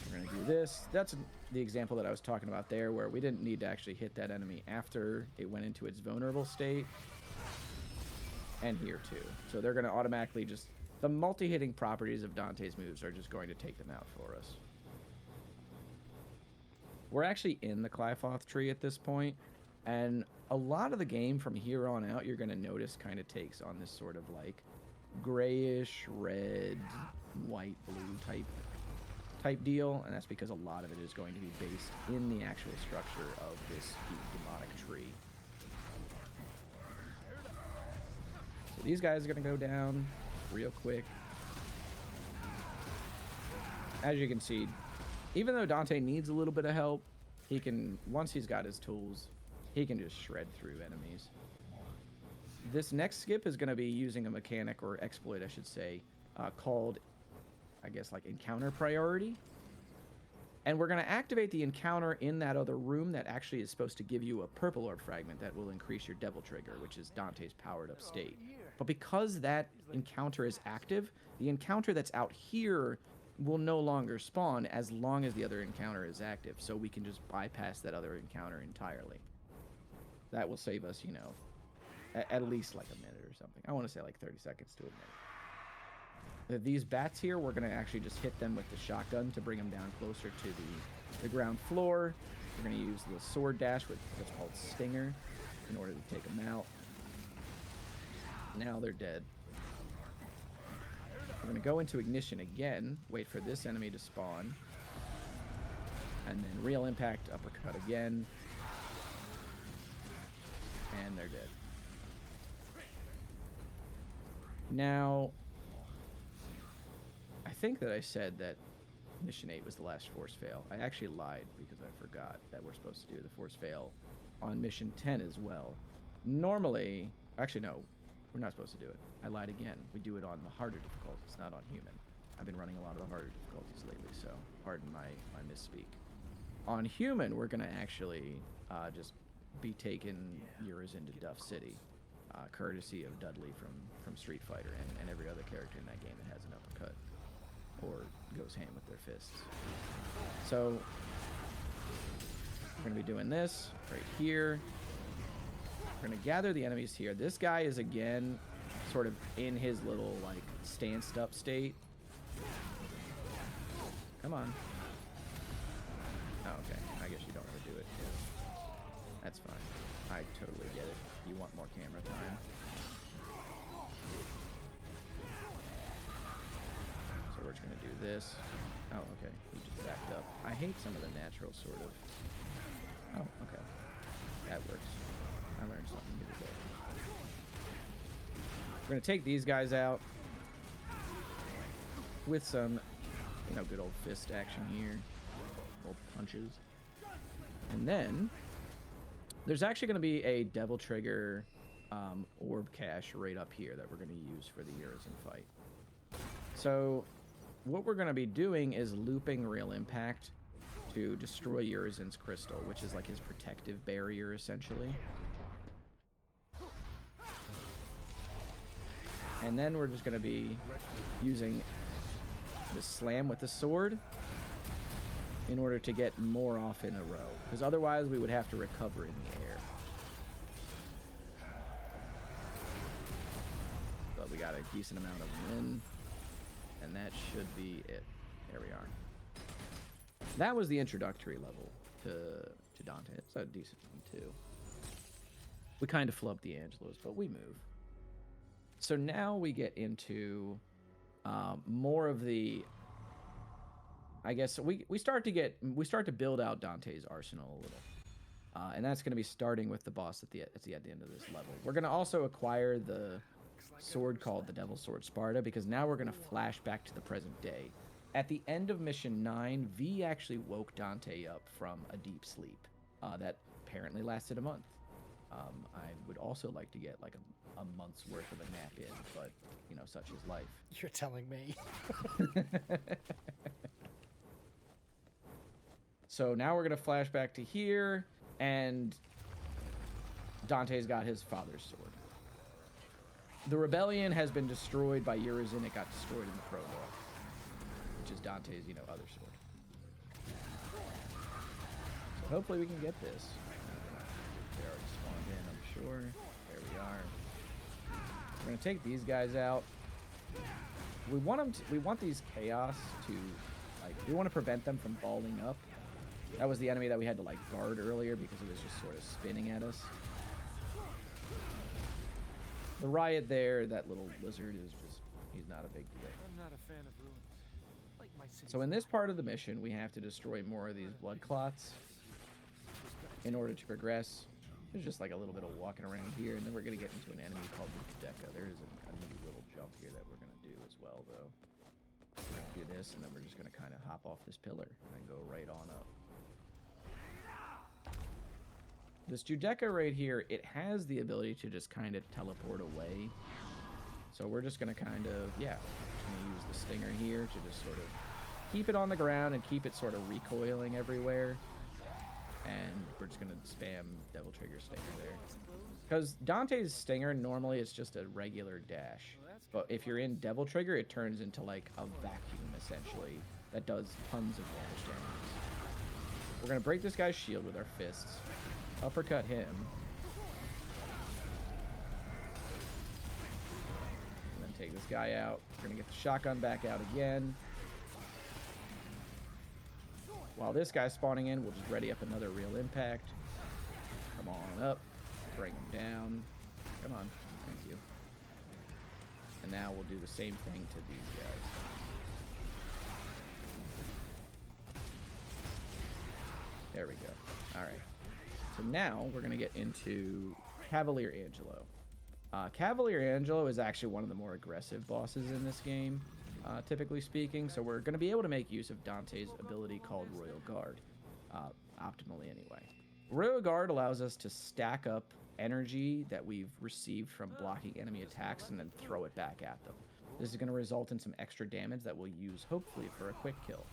We're going to do this. That's the example that I was talking about there, where we didn't need to actually hit that enemy after it went into its vulnerable state. And here too. So they're going to automatically just... The multi-hitting properties of Dante's moves are just going to take them out for us. We're actually in the Qlipoth tree at this point, and a lot of the game from here on out, you're going to notice kind of takes on this sort of like grayish, red, white, blue type deal, and that's because a lot of it is going to be based in the actual structure of this demonic tree. So these guys are going to go down real quick. As you can see, even though Dante needs a little bit of help, he can, once he's got his tools, he can just shred through enemies. This next skip is going to be using a mechanic, or exploit I should say, called, I guess, like encounter priority. And we're going to activate the encounter in that other room that actually is supposed to give you a purple orb fragment that will increase your devil trigger, which is Dante's powered up state. But because that encounter is active, the encounter that's out here will no longer spawn as long as the other encounter is active. So we can just bypass that other encounter entirely. That will save us, you know, at least like a minute or something. I want to say like 30 seconds to a minute. These bats here, we're going to actually just hit them with the shotgun to bring them down closer to the ground floor. We're going to use the sword dash with what's called Stinger in order to take them out. Now they're dead. We're going to go into Ignition again, wait for this enemy to spawn, and then Real Impact, uppercut again, and they're dead. Now, I think that I said that Mission 8 was the last force fail. I actually lied because I forgot that we're supposed to do the force fail on Mission 10 as well. Normally, actually no, we're not supposed to do it. I lied again. We do it on the harder difficulties, not on human. I've been running a lot of the harder difficulties lately, so pardon my misspeak. On human, we're going to actually just be taking Urizen to Duff City, courtesy of Dudley from Street Fighter and every other character in that game that has an uppercut or goes ham with their fists. So we're going to be doing this right here. We're going to gather the enemies here. This guy is, again, sort of in his little, like, stanced up state. Come on. Oh, okay. I guess you don't want to do it. That's fine. I totally get it. You want more camera time. So we're just going to do this. Oh, okay. He just backed up. I hate some of the natural sort of... Oh, okay. That works. I learned something new today. We're going to take these guys out with some, you know, good old fist action here. Old punches. And then there's actually going to be a Devil Trigger orb cache right up here that we're going to use for the Urizen fight. So what we're going to be doing is looping Real Impact to destroy Urizen's crystal, which is like his protective barrier, essentially. And then we're just going to be using the slam with the sword in order to get more off in a row. Because otherwise we would have to recover in the air. But we got to a decent amount of them in. And that should be it. There we are. That was the introductory level to Dante. It's a decent one, too. We kind of flubbed the Angelos, but we move. So now we get into more of the... I guess we start to build out Dante's arsenal a little. And that's going to be starting with the boss at the end of this level. We're going to also acquire the sword called the Devil's Sword Sparta, because now we're going to flash back to the present day. At the end of mission 9, V actually woke Dante up from a deep sleep that apparently lasted a month. I would also like to get like a month's worth of a nap in, but you know, such is life. You're telling me. So now we're going to flash back to here, and Dante's got his father's sword. The rebellion has been destroyed by Urizen. It got destroyed in the prologue, which is Dante's, you know, other sword. So hopefully we can get this. They already spawned in, I'm sure. There we are. We're gonna take these guys out. We want these chaos to, like, we want to prevent them from balling up. That was the enemy that we had to like guard earlier because it was just sort of spinning at us. The riot there, that little lizard, is just, he's not a big deal. I'm not a fan of ruins. Like my city. So in this part of the mission, we have to destroy more of these blood clots in order to progress. There's just like a little bit of walking around here, and then we're going to get into an enemy called the Deca. There is a neat little jump here that we're going to do as well, though. We're going to do this, and then we're just going to kind of hop off this pillar and go right on up. This Judeca right here, it has the ability to just kind of teleport away. So we're just going to kind of, yeah, gonna use the stinger here to just sort of keep it on the ground and keep it sort of recoiling everywhere. And we're just going to spam Devil Trigger Stinger there. Because Dante's Stinger, normally it's just a regular dash. But if you're in Devil Trigger, it turns into like a vacuum, essentially, that does tons of damage to enemies. We're going to break this guy's shield with our fists. Uppercut him. And then take this guy out. We're going to get the shotgun back out again. While this guy's spawning in, we'll just ready up another real impact. Come on up. Bring him down. Come on. Thank you. And now we'll do the same thing to these guys. There we go. All right. So now we're going to get into Cavalier Angelo. Cavalier Angelo is actually one of the more aggressive bosses in this game, typically speaking. So we're going to be able to make use of Dante's ability called Royal Guard, optimally anyway. Royal Guard allows us to stack up energy that we've received from blocking enemy attacks and then throw it back at them. This is going to result in some extra damage that we'll use, hopefully, for a quick kill.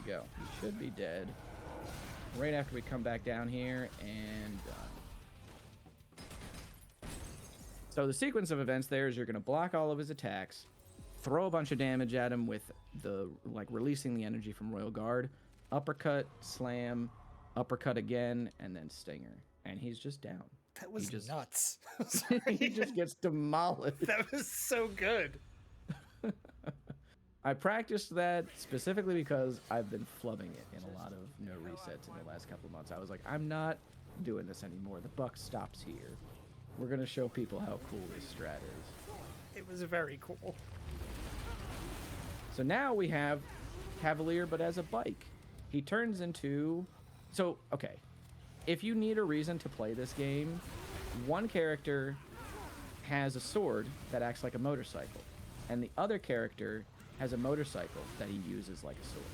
Go. He should be dead right after we come back down here, and so the sequence of events there is you're going to block all of his attacks, throw a bunch of damage at him with the releasing the energy from Royal Guard, uppercut, slam, uppercut again, and then stinger, and he's just down. That was just nuts. he just gets demolished. That was so good. I practiced that specifically because I've been flubbing it in a lot of no resets in the last couple of months. I was like, I'm not doing this anymore. The buck stops here. We're going to show people how cool this strat is. It was very cool. So now we have Cavalier, but as a bike. He turns into... So, okay. If you need a reason to play this game, one character has a sword that acts like a motorcycle, and the other character has a motorcycle that he uses like a sword.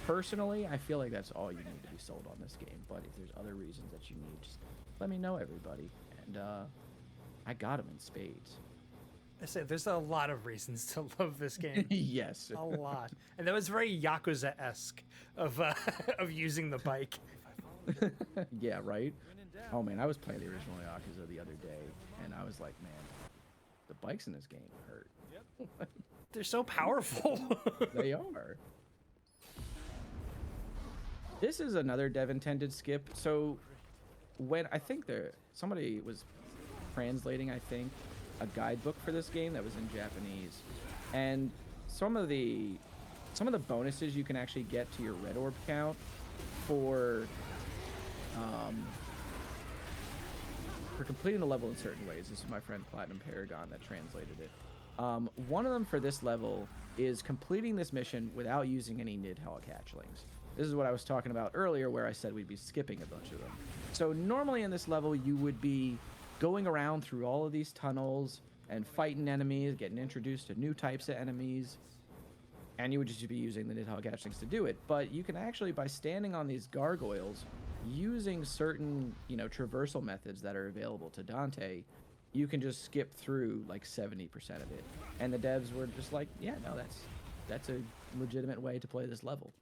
Personally, I feel like that's all you need to be sold on this game, but if there's other reasons that you need, just let me know, everybody. And I got him in spades. I said there's a lot of reasons to love this game. Yes. A lot. And that was very Yakuza-esque of using the bike. Yeah, right? Oh man, I was playing the original Yakuza the other day, and I was like, man, The bikes in this game hurt. They're so powerful. They are. This is another dev-intended skip. So when I think somebody was translating, I think, a guidebook for this game that was in Japanese, and some of the bonuses you can actually get to your red orb count for completing the level in certain ways. This is my friend Platinum Paragon that translated it. One of them for this level is completing this mission without using any Nidhogg hatchlings. This is what I was talking about earlier, where I said we'd be skipping a bunch of them. So normally in this level, you would be going around through all of these tunnels and fighting enemies, getting introduced to new types of enemies, and you would just be using the Nidhogg hatchlings to do it. But you can actually, by standing on these gargoyles, using certain, traversal methods that are available to Dante, you can just skip through like 70% of it. And the devs were just like, yeah, no, that's a legitimate way to play this level.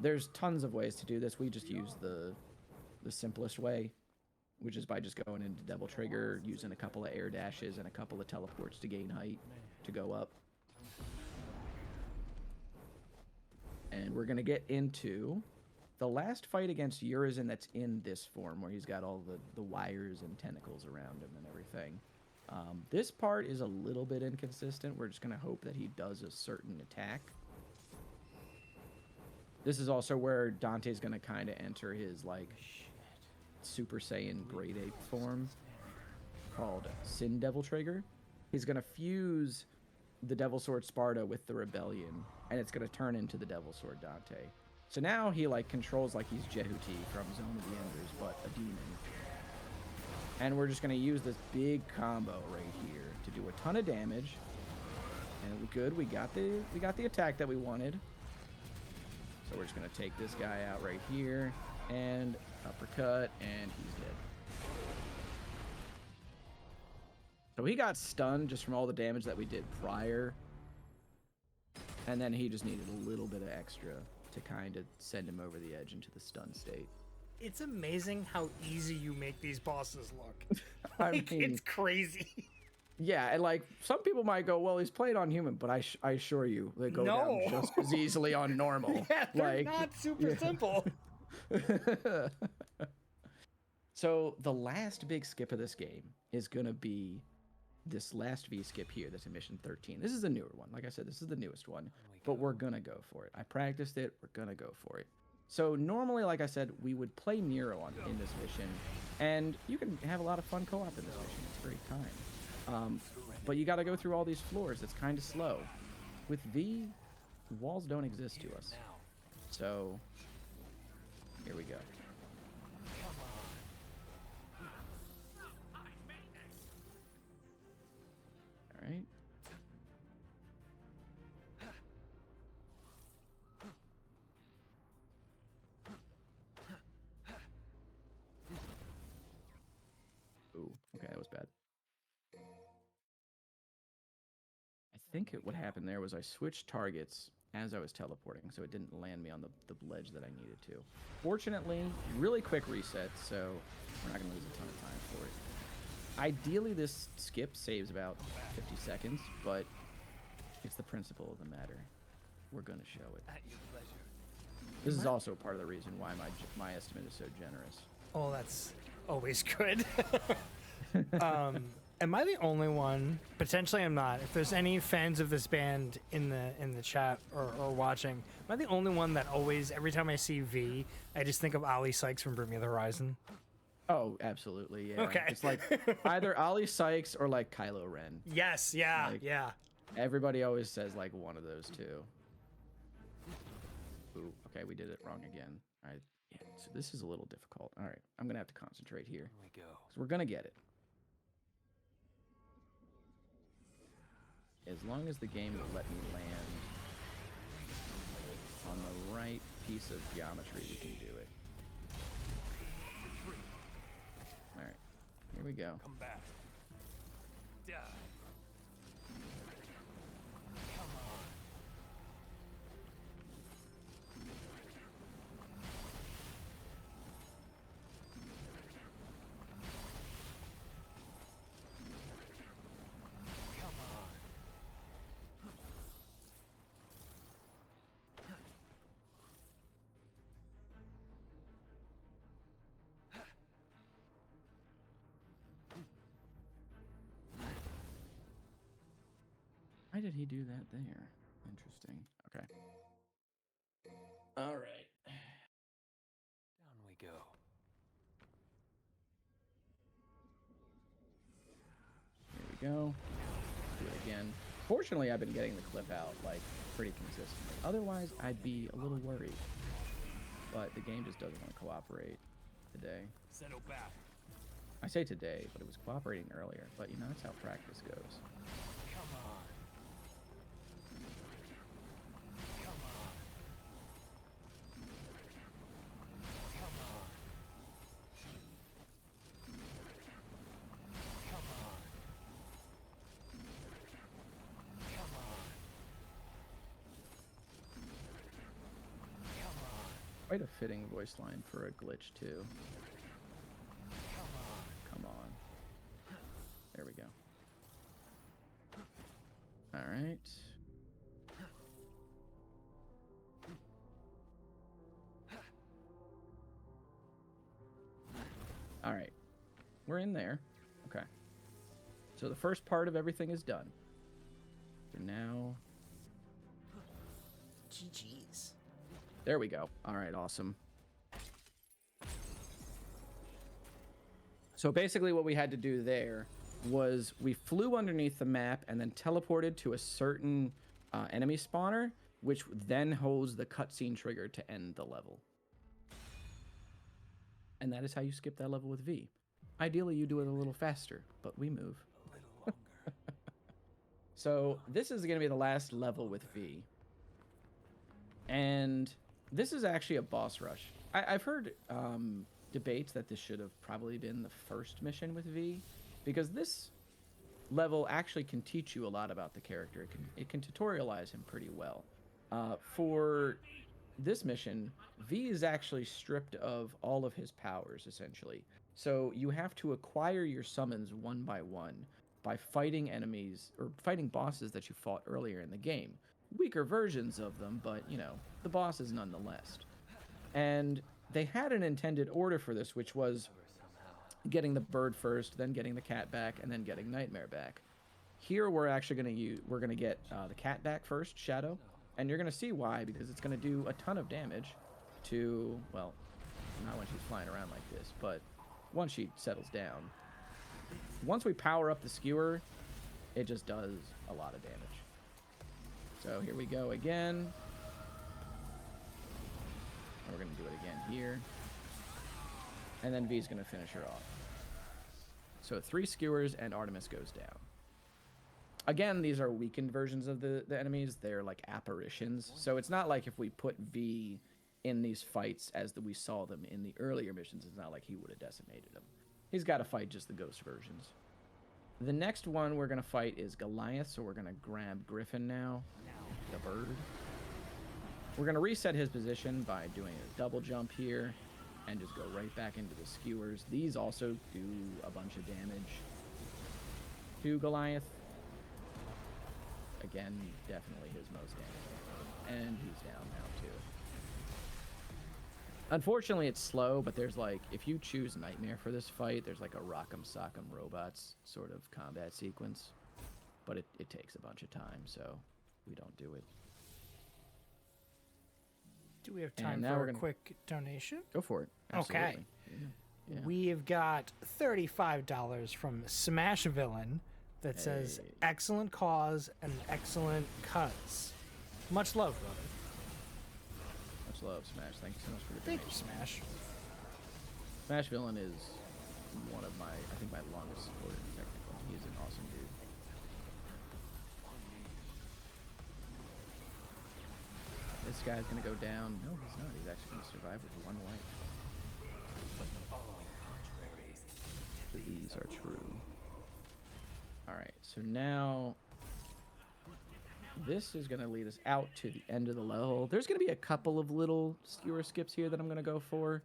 There's tons of ways to do this. We just use the simplest way, which is by just going into Devil Trigger, using a couple of air dashes and a couple of teleports to gain height to go up. And we're going to get into the last fight against Urizen that's in this form, where he's got all the wires and tentacles around him and everything. This part is a little bit inconsistent. We're just going to hope that he does a certain attack. This is also where Dante's going to kind of enter his, like, Super Saiyan Grade 8 form called Sin Devil Trigger. He's going to fuse the Devil Sword Sparta with the Rebellion, and it's going to turn into the Devil Sword Dante. So now he, like, controls like he's Jehuti from Zone of the Enders, but a demon. And we're just going to use this big combo right here to do a ton of damage. And good, we got the attack that we wanted. So we're just going to take this guy out right here, and uppercut, and he's dead. So he got stunned just from all the damage that we did prior. And then he just needed a little bit of extra to kind of send him over the edge into the stun state. It's amazing how easy you make these bosses look. I Like, mean, it's crazy. Yeah, and like some people might go, well, he's played on human, but I assure you, they go down just as easily on normal. Yeah, they're like, not super simple. So the last big skip of this game is going to be this last V skip here. That's in mission 13. This is a newer one. Like I said, this is the newest one, but we're going to go for it. I practiced it. We're going to go for it. So normally, like I said, we would play Nero in this mission, and you can have a lot of fun co-op in this mission. It's a great time. But you got to go through all these floors. It's kind of slow. With V, walls don't exist to us. So, here we go. All right. Ooh, okay, that was bad. I think what happened there was I switched targets as I was teleporting, so it didn't land me on the ledge that I needed to. Fortunately, really quick reset, so we're not going to lose a ton of time for it. Ideally, this skip saves about 50 seconds, but it's the principle of the matter. We're going to show it. This is also part of the reason why my estimate is so generous. Oh, that's always good. Am I the only one? Potentially, I'm not. If there's any fans of this band in the chat or watching, am I the only one that always, every time I see V, I just think of Ali Sykes from Bring Me the Horizon? Oh, absolutely, yeah. Okay. It's like either Ali Sykes or like Kylo Ren. Yes, yeah, Like, yeah. Everybody always says like one of those two. Ooh, okay, we did it wrong again. All right, yeah, so this is a little difficult. All right, I'm gonna have to concentrate here. Here we go. Because we're gonna get it. As long as the game will let me land on the right piece of geometry, we can do it. All right, here we go. Come back. Die. Come on. Come Why did he do that there? Interesting. Okay. All right. Down we go. Here we go. Do it again. Fortunately, I've been getting the clip out like pretty consistently. Otherwise, I'd be a little worried. But the game just doesn't want to cooperate today. Settle back. I say today, but it was cooperating earlier. But you know, that's how practice goes. Come on. Come on. Come on. Come on. Come on. Come on. Quite a fitting voice line for a glitch too. Come on. Come on. There we go. All right. All right. We're in there. Okay. So the first part of everything is done. So now... GG's. There we go. All right, awesome. So basically what we had to do there was we flew underneath the map and then teleported to a certain enemy spawner, which then holds the cutscene trigger to end the level. And that is how you skip that level with V. Ideally, you do it a little faster, but we move. A little longer. So this is going to be the last level with V. And this is actually a boss rush. I've heard debates that this should have probably been the first mission with V, because this level actually can teach you a lot about the character. It can tutorialize him pretty well. For this mission, V is actually stripped of all of his powers, essentially. So you have to acquire your summons one by one by fighting enemies, or fighting bosses that you fought earlier in the game. Weaker versions of them, but, you know, the bosses nonetheless. And they had an intended order for this, which was getting the bird first, then getting the cat back, and then getting Nightmare back. Here we're actually going to get the cat back first, Shadow, and you're going to see why, because it's going to do a ton of damage to, well, not when she's flying around like this, but once she settles down. Once we power up the skewer, it just does a lot of damage. So here we go again. And we're going to do it again here. And then V's going to finish her off. So 3 skewers and Artemis goes down. Again, these are weakened versions of the enemies. They're like apparitions. So it's not like if we put V in these fights as we saw them in the earlier missions, it's not like he would have decimated them. He's got to fight just the ghost versions. The next one we're going to fight is Goliath, so we're going to grab Griffin now, the bird. We're going to reset his position by doing a double jump here and just go right back into the skewers. These also do a bunch of damage to Goliath. Again, definitely his most damage. And he's down now too. Unfortunately, it's slow, but there's like, if you choose Nightmare for this fight, there's like a Rock'em Sock'em Robots sort of combat sequence. But it takes a bunch of time, so we don't do it. Do we have time now for we're a gonna- quick donation? Go for it. Okay. Absolutely. Yeah. We've got $35 from Smash Villain that says, Hey. excellent cause and excellent cuts. Much love, brother. Much love, Smash. Thank you so much for the Thank you, donation. Smash. Smash Villain is one of my, I think, my longest supporter technically. He is an awesome dude. This guy's gonna go down. No, he's not. He's actually gonna survive with 1 life. These are true. Alright, so now this is going to lead us out to the end of the level. There's going to be a couple of little skewer skips here that I'm going to go for.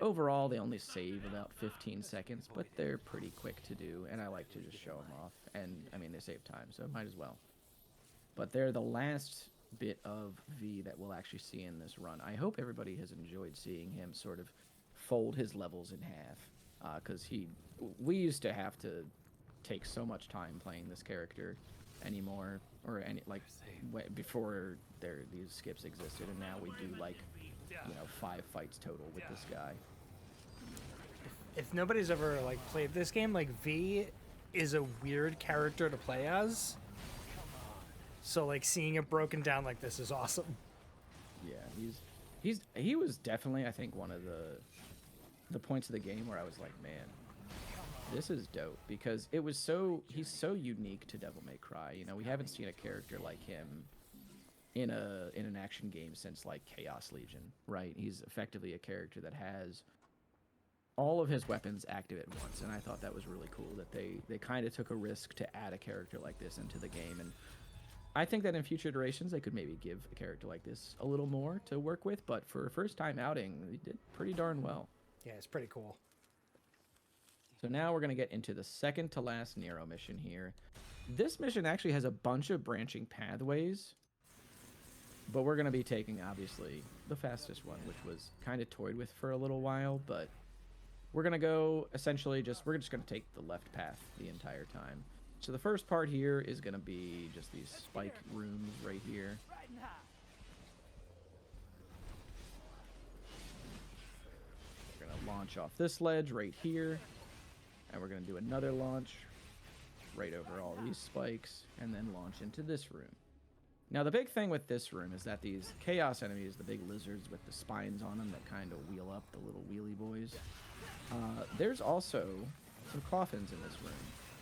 Overall, they only save about 15 seconds, but they're pretty quick to do, and I like to just show them off. And, I mean, they save time, so might as well. But they're the last bit of V that we'll actually see in this run. I hope everybody has enjoyed seeing him sort of fold his levels in half, because we used to have to take so much time playing this character. Anymore, or any like before these skips existed, and now we do like 5 fights total with this guy. If nobody's ever like played this game, like V is a weird character to play as. So like seeing it broken down like this is awesome. Yeah, he was definitely, I think, one of the points of the game where I was like, man, this is dope, because he's so unique to Devil May Cry. We haven't seen a character like him in an action game since like Chaos Legion, right? He's effectively a character that has all of his weapons active at once, and I thought that was really cool that they kind of took a risk to add a character like this into the game. And I think that in future iterations they could maybe give a character like this a little more to work with, but for a first time outing, they did pretty darn well. Yeah, it's pretty cool. So now we're going to get into the second to last Nero mission here. This mission actually has a bunch of branching pathways, but we're going to be taking, obviously, the fastest one, which was kind of toyed with for a little while, but we're going to go, essentially, we're just going to take the left path the entire time. So the first part here is going to be just these spike rooms right here. We're going to launch off this ledge right here. And we're going to do another launch right over all these spikes, and then launch into this room. Now, the big thing with this room is that these chaos enemies, the big lizards with the spines on them that kind of wheel up, the little wheelie boys, there's also some coffins in this room.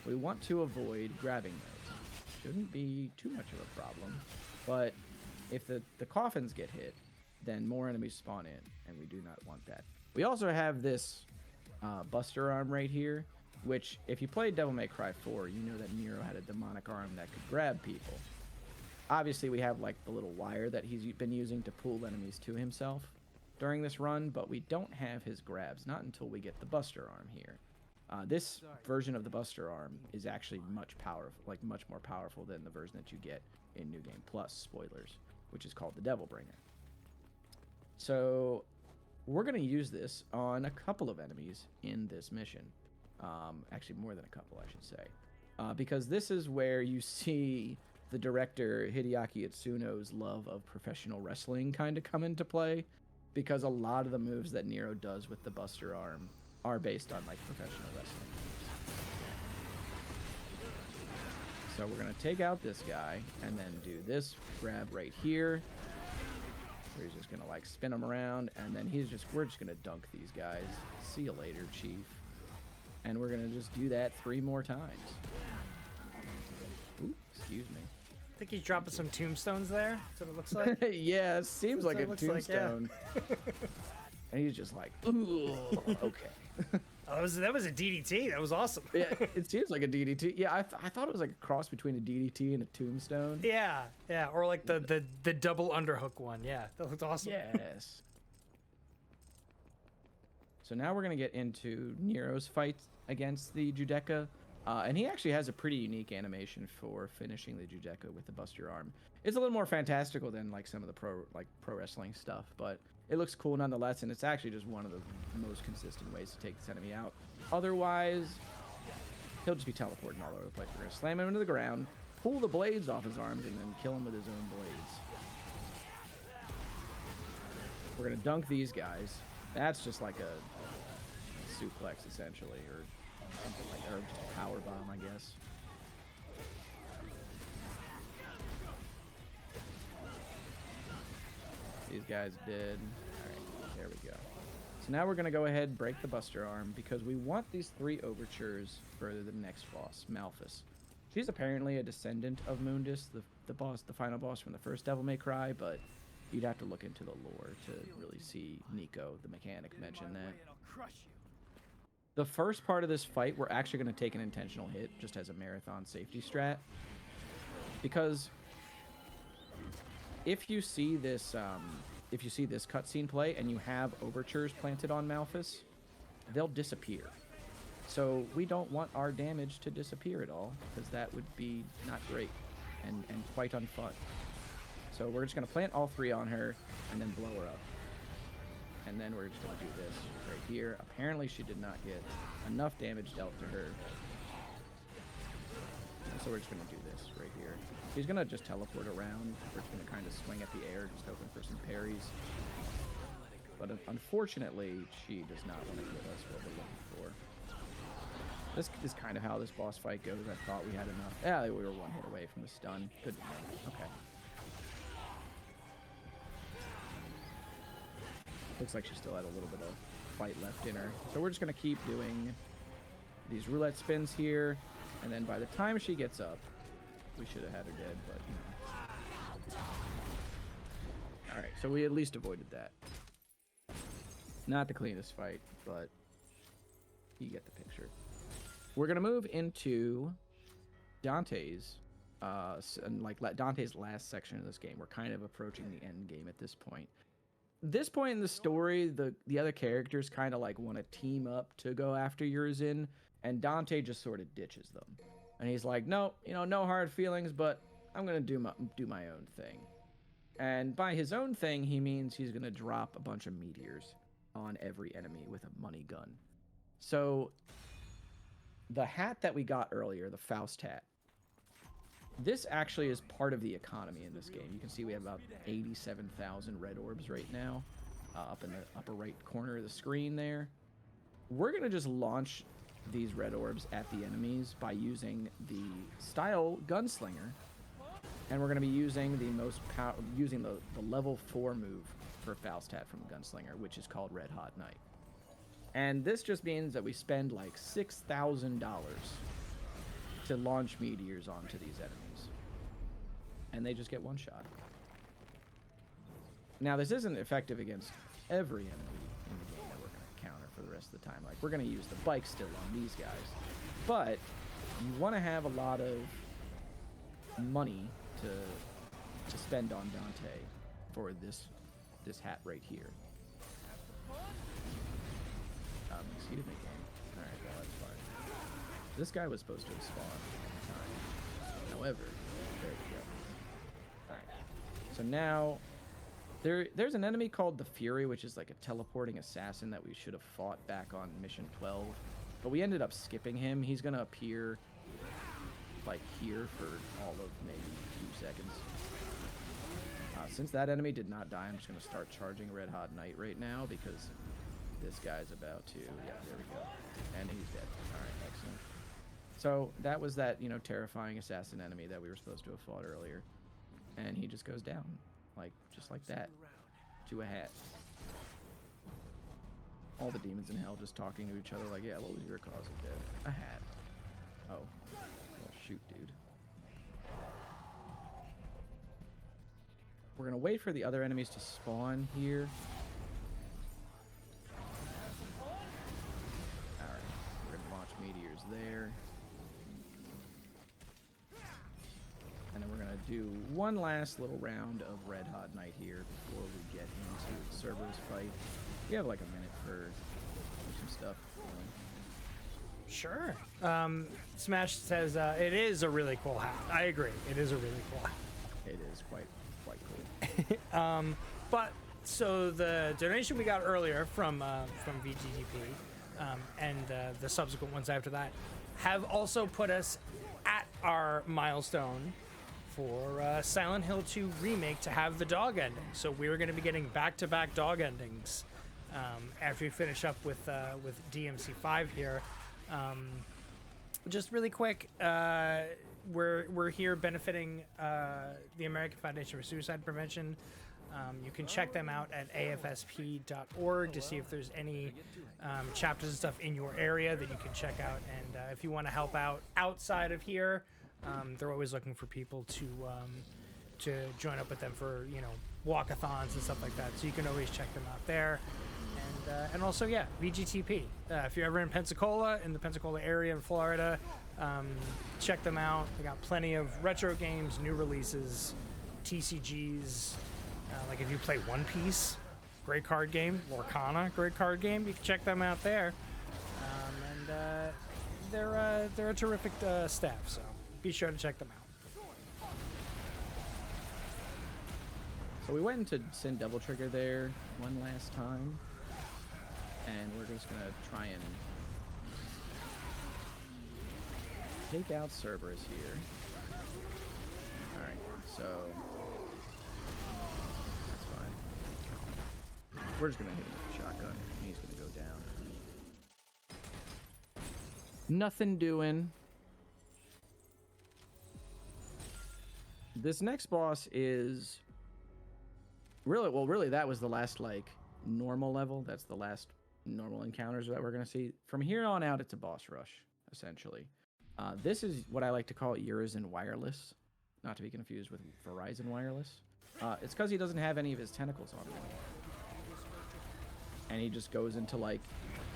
We want to avoid grabbing those. Shouldn't be too much of a problem, but if the coffins get hit, then more enemies spawn in, and we do not want that. We also have this Buster Arm right here, which, if you played Devil May Cry 4, you know that Nero had a demonic arm that could grab people. Obviously, we have like the little wire that he's been using to pull enemies to himself during this run, but we don't have his grabs, not until we get the Buster Arm here. This version of the Buster Arm is actually much more powerful than the version that you get in New Game Plus, spoilers, which is called the Devil Bringer. So we're going to use this on a couple of enemies in this mission. Actually, more than a couple, I should say. Because this is where you see the director Hideaki Itsuno's love of professional wrestling kind of come into play. Because a lot of the moves that Nero does with the Buster Arm are based on like professional wrestling moves. So we're going to take out this guy and then do this grab right here. Where he's just going to like spin him around, and then we're just going to dunk these guys. See you later, Chief. And we're going to just do that 3 more times. Ooh, excuse me. I think he's dropping some tombstones there. That's what it looks like. Yeah, it seems like a tombstone. Like, yeah. And he's just like, ooh, okay. Oh, that was a DDT. That was awesome. Yeah, it seems like a DDT. Yeah, I thought it was like a cross between a DDT and a tombstone. Yeah, or like the double underhook one. Yeah, that looked awesome. Yes. So now we're going to get into Nero's fight against the Judeca. And he actually has a pretty unique animation for finishing the Judeca with the Buster Arm. It's a little more fantastical than like some of the pro wrestling stuff, but it looks cool nonetheless, and it's actually just one of the most consistent ways to take this enemy out. Otherwise, he'll just be teleporting all over the place. We're going to slam him into the ground, pull the blades off his arms, and then kill him with his own blades. We're going to dunk these guys. That's just like a suplex, essentially, or something like that, or just a power bomb, I guess. These guys did. Alright, there we go. So now we're going to go ahead and break the Buster Arm, because we want these 3 overtures for the next boss, Malphas. She's apparently a descendant of Mundus, the final boss from the first Devil May Cry, but you'd have to look into the lore to really see Nico, the mechanic, mention that. The first part of this fight, we're actually going to take an intentional hit, just as a marathon safety strat. Because if you see this cutscene play and you have overtures planted on Malphas, they'll disappear. So we don't want our damage to disappear at all, because that would be not great and quite unfun. So we're just going to plant all 3 on her and then blow her up. And then we're just going to do this right here. Apparently she did not get enough damage dealt to her. So we're just going to do this right here. He's going to just teleport around. We're just going to kind of swing at the air, just hoping for some parries. But unfortunately, she does not want to give us what we're looking for. This is kind of how this boss fight goes. I thought we had enough. Yeah, we were one hit away from the stun. Good to know. Okay. Looks like she still had a little bit of fight left in her. So we're just going to keep doing these roulette spins here. And then by the time she gets up, we should have had her dead, but you know. Alright, so we at least avoided that. Not the cleanest fight, but you get the picture. We're going to move into Dante's, Dante's last section of this game. We're kind of approaching the end game at this point. This point in the story, the other characters kind of like want to team up to go after Urizen, and Dante just sort of ditches them. And he's like, no, you know, no hard feelings, but I'm going to do my own thing. And by his own thing, he means he's going to drop a bunch of meteors on every enemy with a money gun. So the hat that we got earlier, the Faust hat, this actually is part of the economy in this game. You can see we have about 87,000 red orbs right now, up in the upper right corner of the screen there. We're going to just launch these red orbs at the enemies by using the style gunslinger, and we're going to be using the level 4 move for Faust hat from Gunslinger, which is called Red Hot Night. And this just means that we spend like $6,000 to launch meteors onto these enemies, and they just get one shot. Now this isn't effective against every enemy in the game that we're going to counter for the rest of the time. Like, we're going to use the bike still on these guys, but you want to have a lot of money to spend on Dante for this hat right here. Excuse me, game. Alright, well, that's fine. This guy was supposed to have spawned at the time. However, there we go. Alright. So now, there's an enemy called the Fury, which is like a teleporting assassin that we should have fought back on Mission 12. But we ended up skipping him. He's going to appear like here for all of maybe 2 seconds. Since that enemy did not die, I'm just going to start charging Red Hot Night right now because this guy's about to... Yeah, there we go. And he's dead. Alright, excellent. So that was that, you know, terrifying assassin enemy that we were supposed to have fought earlier. And he just goes down. Like, just like that. To a hat. All the demons in hell just talking to each other like, yeah, what was your cause of death? A hat. Oh. Well, shoot, dude. We're going to wait for the other enemies to spawn here. Alright, we're going to launch meteors there. And then we're going to do one last little round of Red Hot Night here before we get into Cerberus fight. We have like a minute for some stuff. Sure. Smash says it is a really cool hat. I agree. It is a really cool hat. It is quite cool. But so the donation we got earlier from VGTP and the subsequent ones after that have also put us at our milestone for Silent Hill 2 remake to have the dog ending. So we're going to be getting back-to-back dog endings after we finish up with DMC5 here. Just really quick, we're here benefiting the American Foundation for Suicide Prevention. You can check them out at afsp.org to see if there's any chapters and stuff in your area that you can check out. And if you want to help out outside of here, they're always looking for people to join up with them for, you know, walkathons and stuff like that. So you can always check them out there. And also, yeah, VGTP. If you're ever in Pensacola, in the Pensacola area in Florida, check them out. They got plenty of retro games, new releases, TCGs. Like if you play One Piece, great card game. Lorcana, great card game. You can check them out there. And they're a terrific staff, so be sure to check them out. So we went into Sin Devil Trigger there one last time. And we're just going to try and take out Cerberus here. Alright, so that's fine. We're just gonna hit him with the shotgun, and he's gonna go down. Nothing doing. This next boss is really that was the last like normal level. That's the last normal encounters that we're gonna see. From here on out, it's a boss rush, essentially. This is what I like to call Urizen Wireless, not to be confused with Verizon Wireless. It's because he doesn't have any of his tentacles on him anymore. And he just goes into like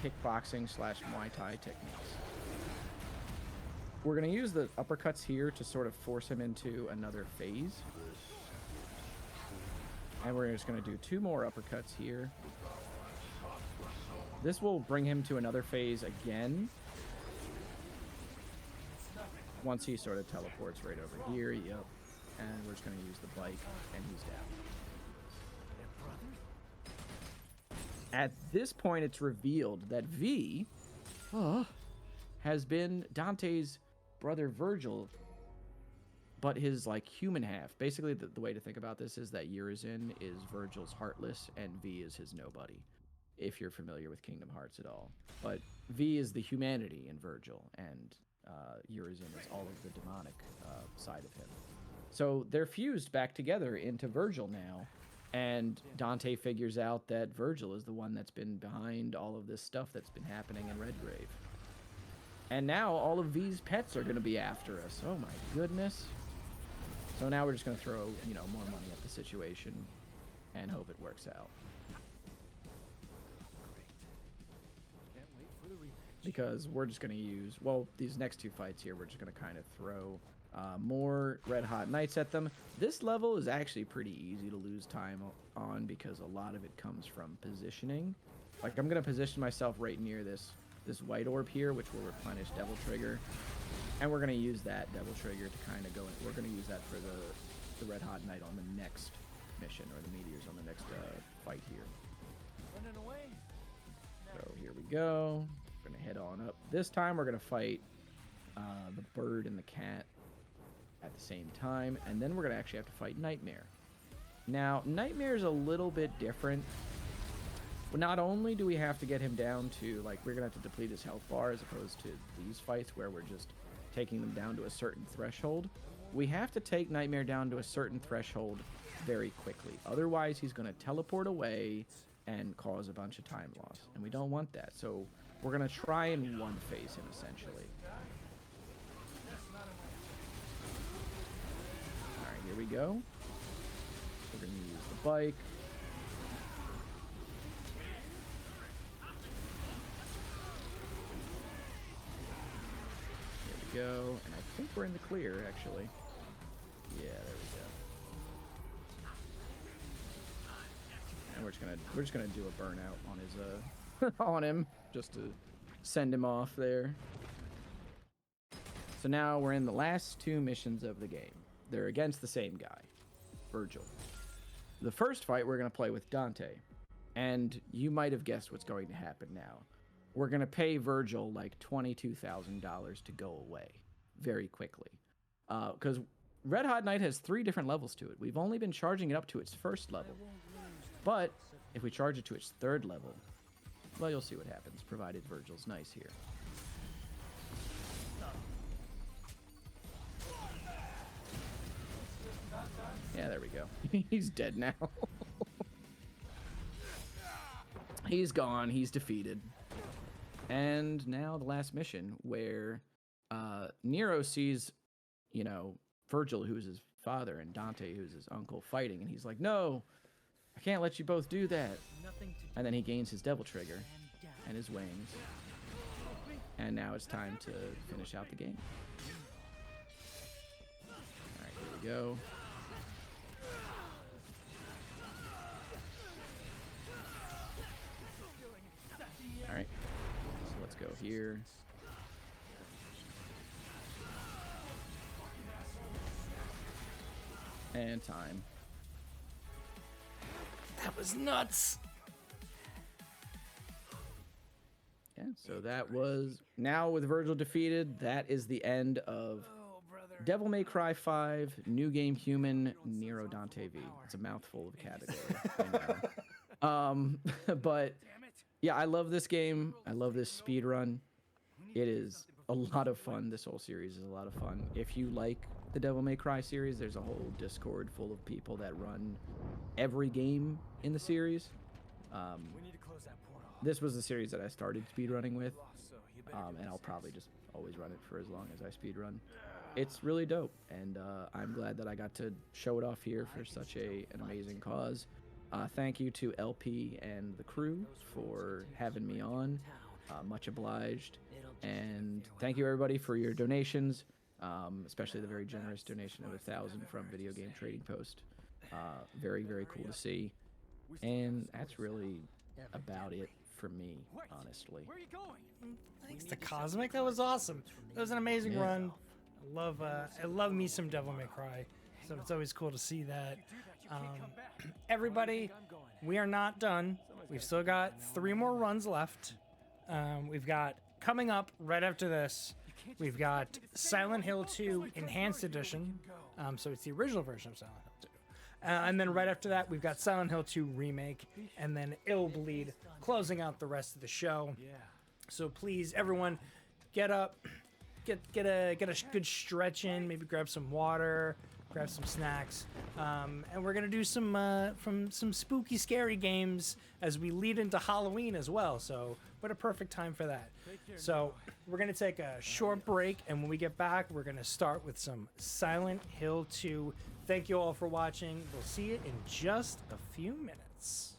kickboxing / Muay Thai techniques. We're going to use the uppercuts here to sort of force him into another phase. And we're just going to do 2 more uppercuts here. This will bring him to another phase again. Once he sort of teleports right over here, yep. And we're just going to use the bike, and he's down. At this point, it's revealed that V has been Dante's brother Virgil, but his like human half. Basically, the way to think about this is that Urizen is Virgil's Heartless, and V is his Nobody, if you're familiar with Kingdom Hearts at all. But V is the humanity in Virgil, and Urizen is all of the demonic side of him. So they're fused back together into Virgil now, and Dante figures out that Virgil is the one that's been behind all of this stuff that's been happening in Redgrave. And now all of V's pets are going to be after us. Oh my goodness. So now we're just going to throw, you know, more money at the situation and hope it works out. Because we're just going to use, well, these next 2 fights here, we're just going to kind of throw more Red Hot Knights at them. This level is actually pretty easy to lose time on because a lot of it comes from positioning. Like, I'm going to position myself right near this white orb here, which will replenish Devil Trigger. And we're going to use that Devil Trigger to kind of go in. We're going to use that for the Red Hot Knight on the next mission, or the meteors on the next fight here. Running away. So here we go. We're going to head on up. This time we're going to fight the bird and the cat at the same time. And then we're going to actually have to fight Nightmare. Now, Nightmare is a little bit different. Not only do we have to get him down to, like, we're going to have to deplete his health bar as opposed to these fights where we're just taking them down to a certain threshold. We have to take Nightmare down to a certain threshold very quickly. Otherwise, he's going to teleport away and cause a bunch of time loss. And we don't want that. So we're going to try and one phase him, essentially. Alright, here we go. We're going to use the bike. Go, and I think we're in the clear, actually. Yeah, there we go. And we're just gonna do a burnout on his on him, just to send him off there. So now we're in the last 2 missions of the game. They're against the same guy, Virgil. The first fight we're gonna play with Dante, and you might have guessed what's going to happen now. We're going to pay Virgil like $22,000 to go away very quickly. Because Red Hot Knight has 3 different levels to it. We've only been charging it up to its 1st level. But if we charge it to its 3rd level, well, you'll see what happens, provided Virgil's nice here. Yeah, there we go. He's dead now. He's gone. He's defeated. And now the last mission, where Nero sees, you know, Virgil, who's his father, and Dante, who's his uncle, fighting, and he's like, no, I can't let you both do that. And then he gains his Devil Trigger and his wings. And now it's time to finish out the game. Alright, here we go. Alright. Let's go here. And time. That was nuts. Yeah. So that was, now with Virgil defeated, that is the end of Devil May Cry 5, New Game Human, Nero Dante V. It's a mouthful of a category. I know. But yeah, I love this game. I love this speed run. It is a lot of fun. This whole series is a lot of fun. If you like the Devil May Cry series, there's a whole Discord full of people that run every game in the series. This was the series that I started speedrunning with, and I'll probably just always run it for as long as I speedrun. It's really dope, and I'm glad that I got to show it off here for such an amazing cause. Thank you to LP and the crew for having me on. Much obliged. And thank you everybody for your donations, especially the very generous donation of 1,000 from Video Game Trading Post. Very, very cool to see. And that's really about it for me, honestly. Thanks to Cosmic. That was awesome. That was an amazing run. I love me some Devil May Cry. So it's always cool to see that. Everybody, we are not done. We've still got 3 more runs left. We've got, coming up right after this, we've got Silent Hill 2 Enhanced Edition. So it's the original version of Silent Hill 2. And then right after that, we've got Silent Hill 2 Remake, and then Ill Bleed closing out the rest of the show. So please, everyone, get up, get a good stretch in, maybe grab some water, grab some snacks, and we're gonna do some spooky, scary games as we lead into Halloween as well. So what a perfect time for that. So we're gonna take a short break, and when we get back, we're gonna start with some Silent Hill 2. Thank you all for watching. We'll see you in just a few minutes.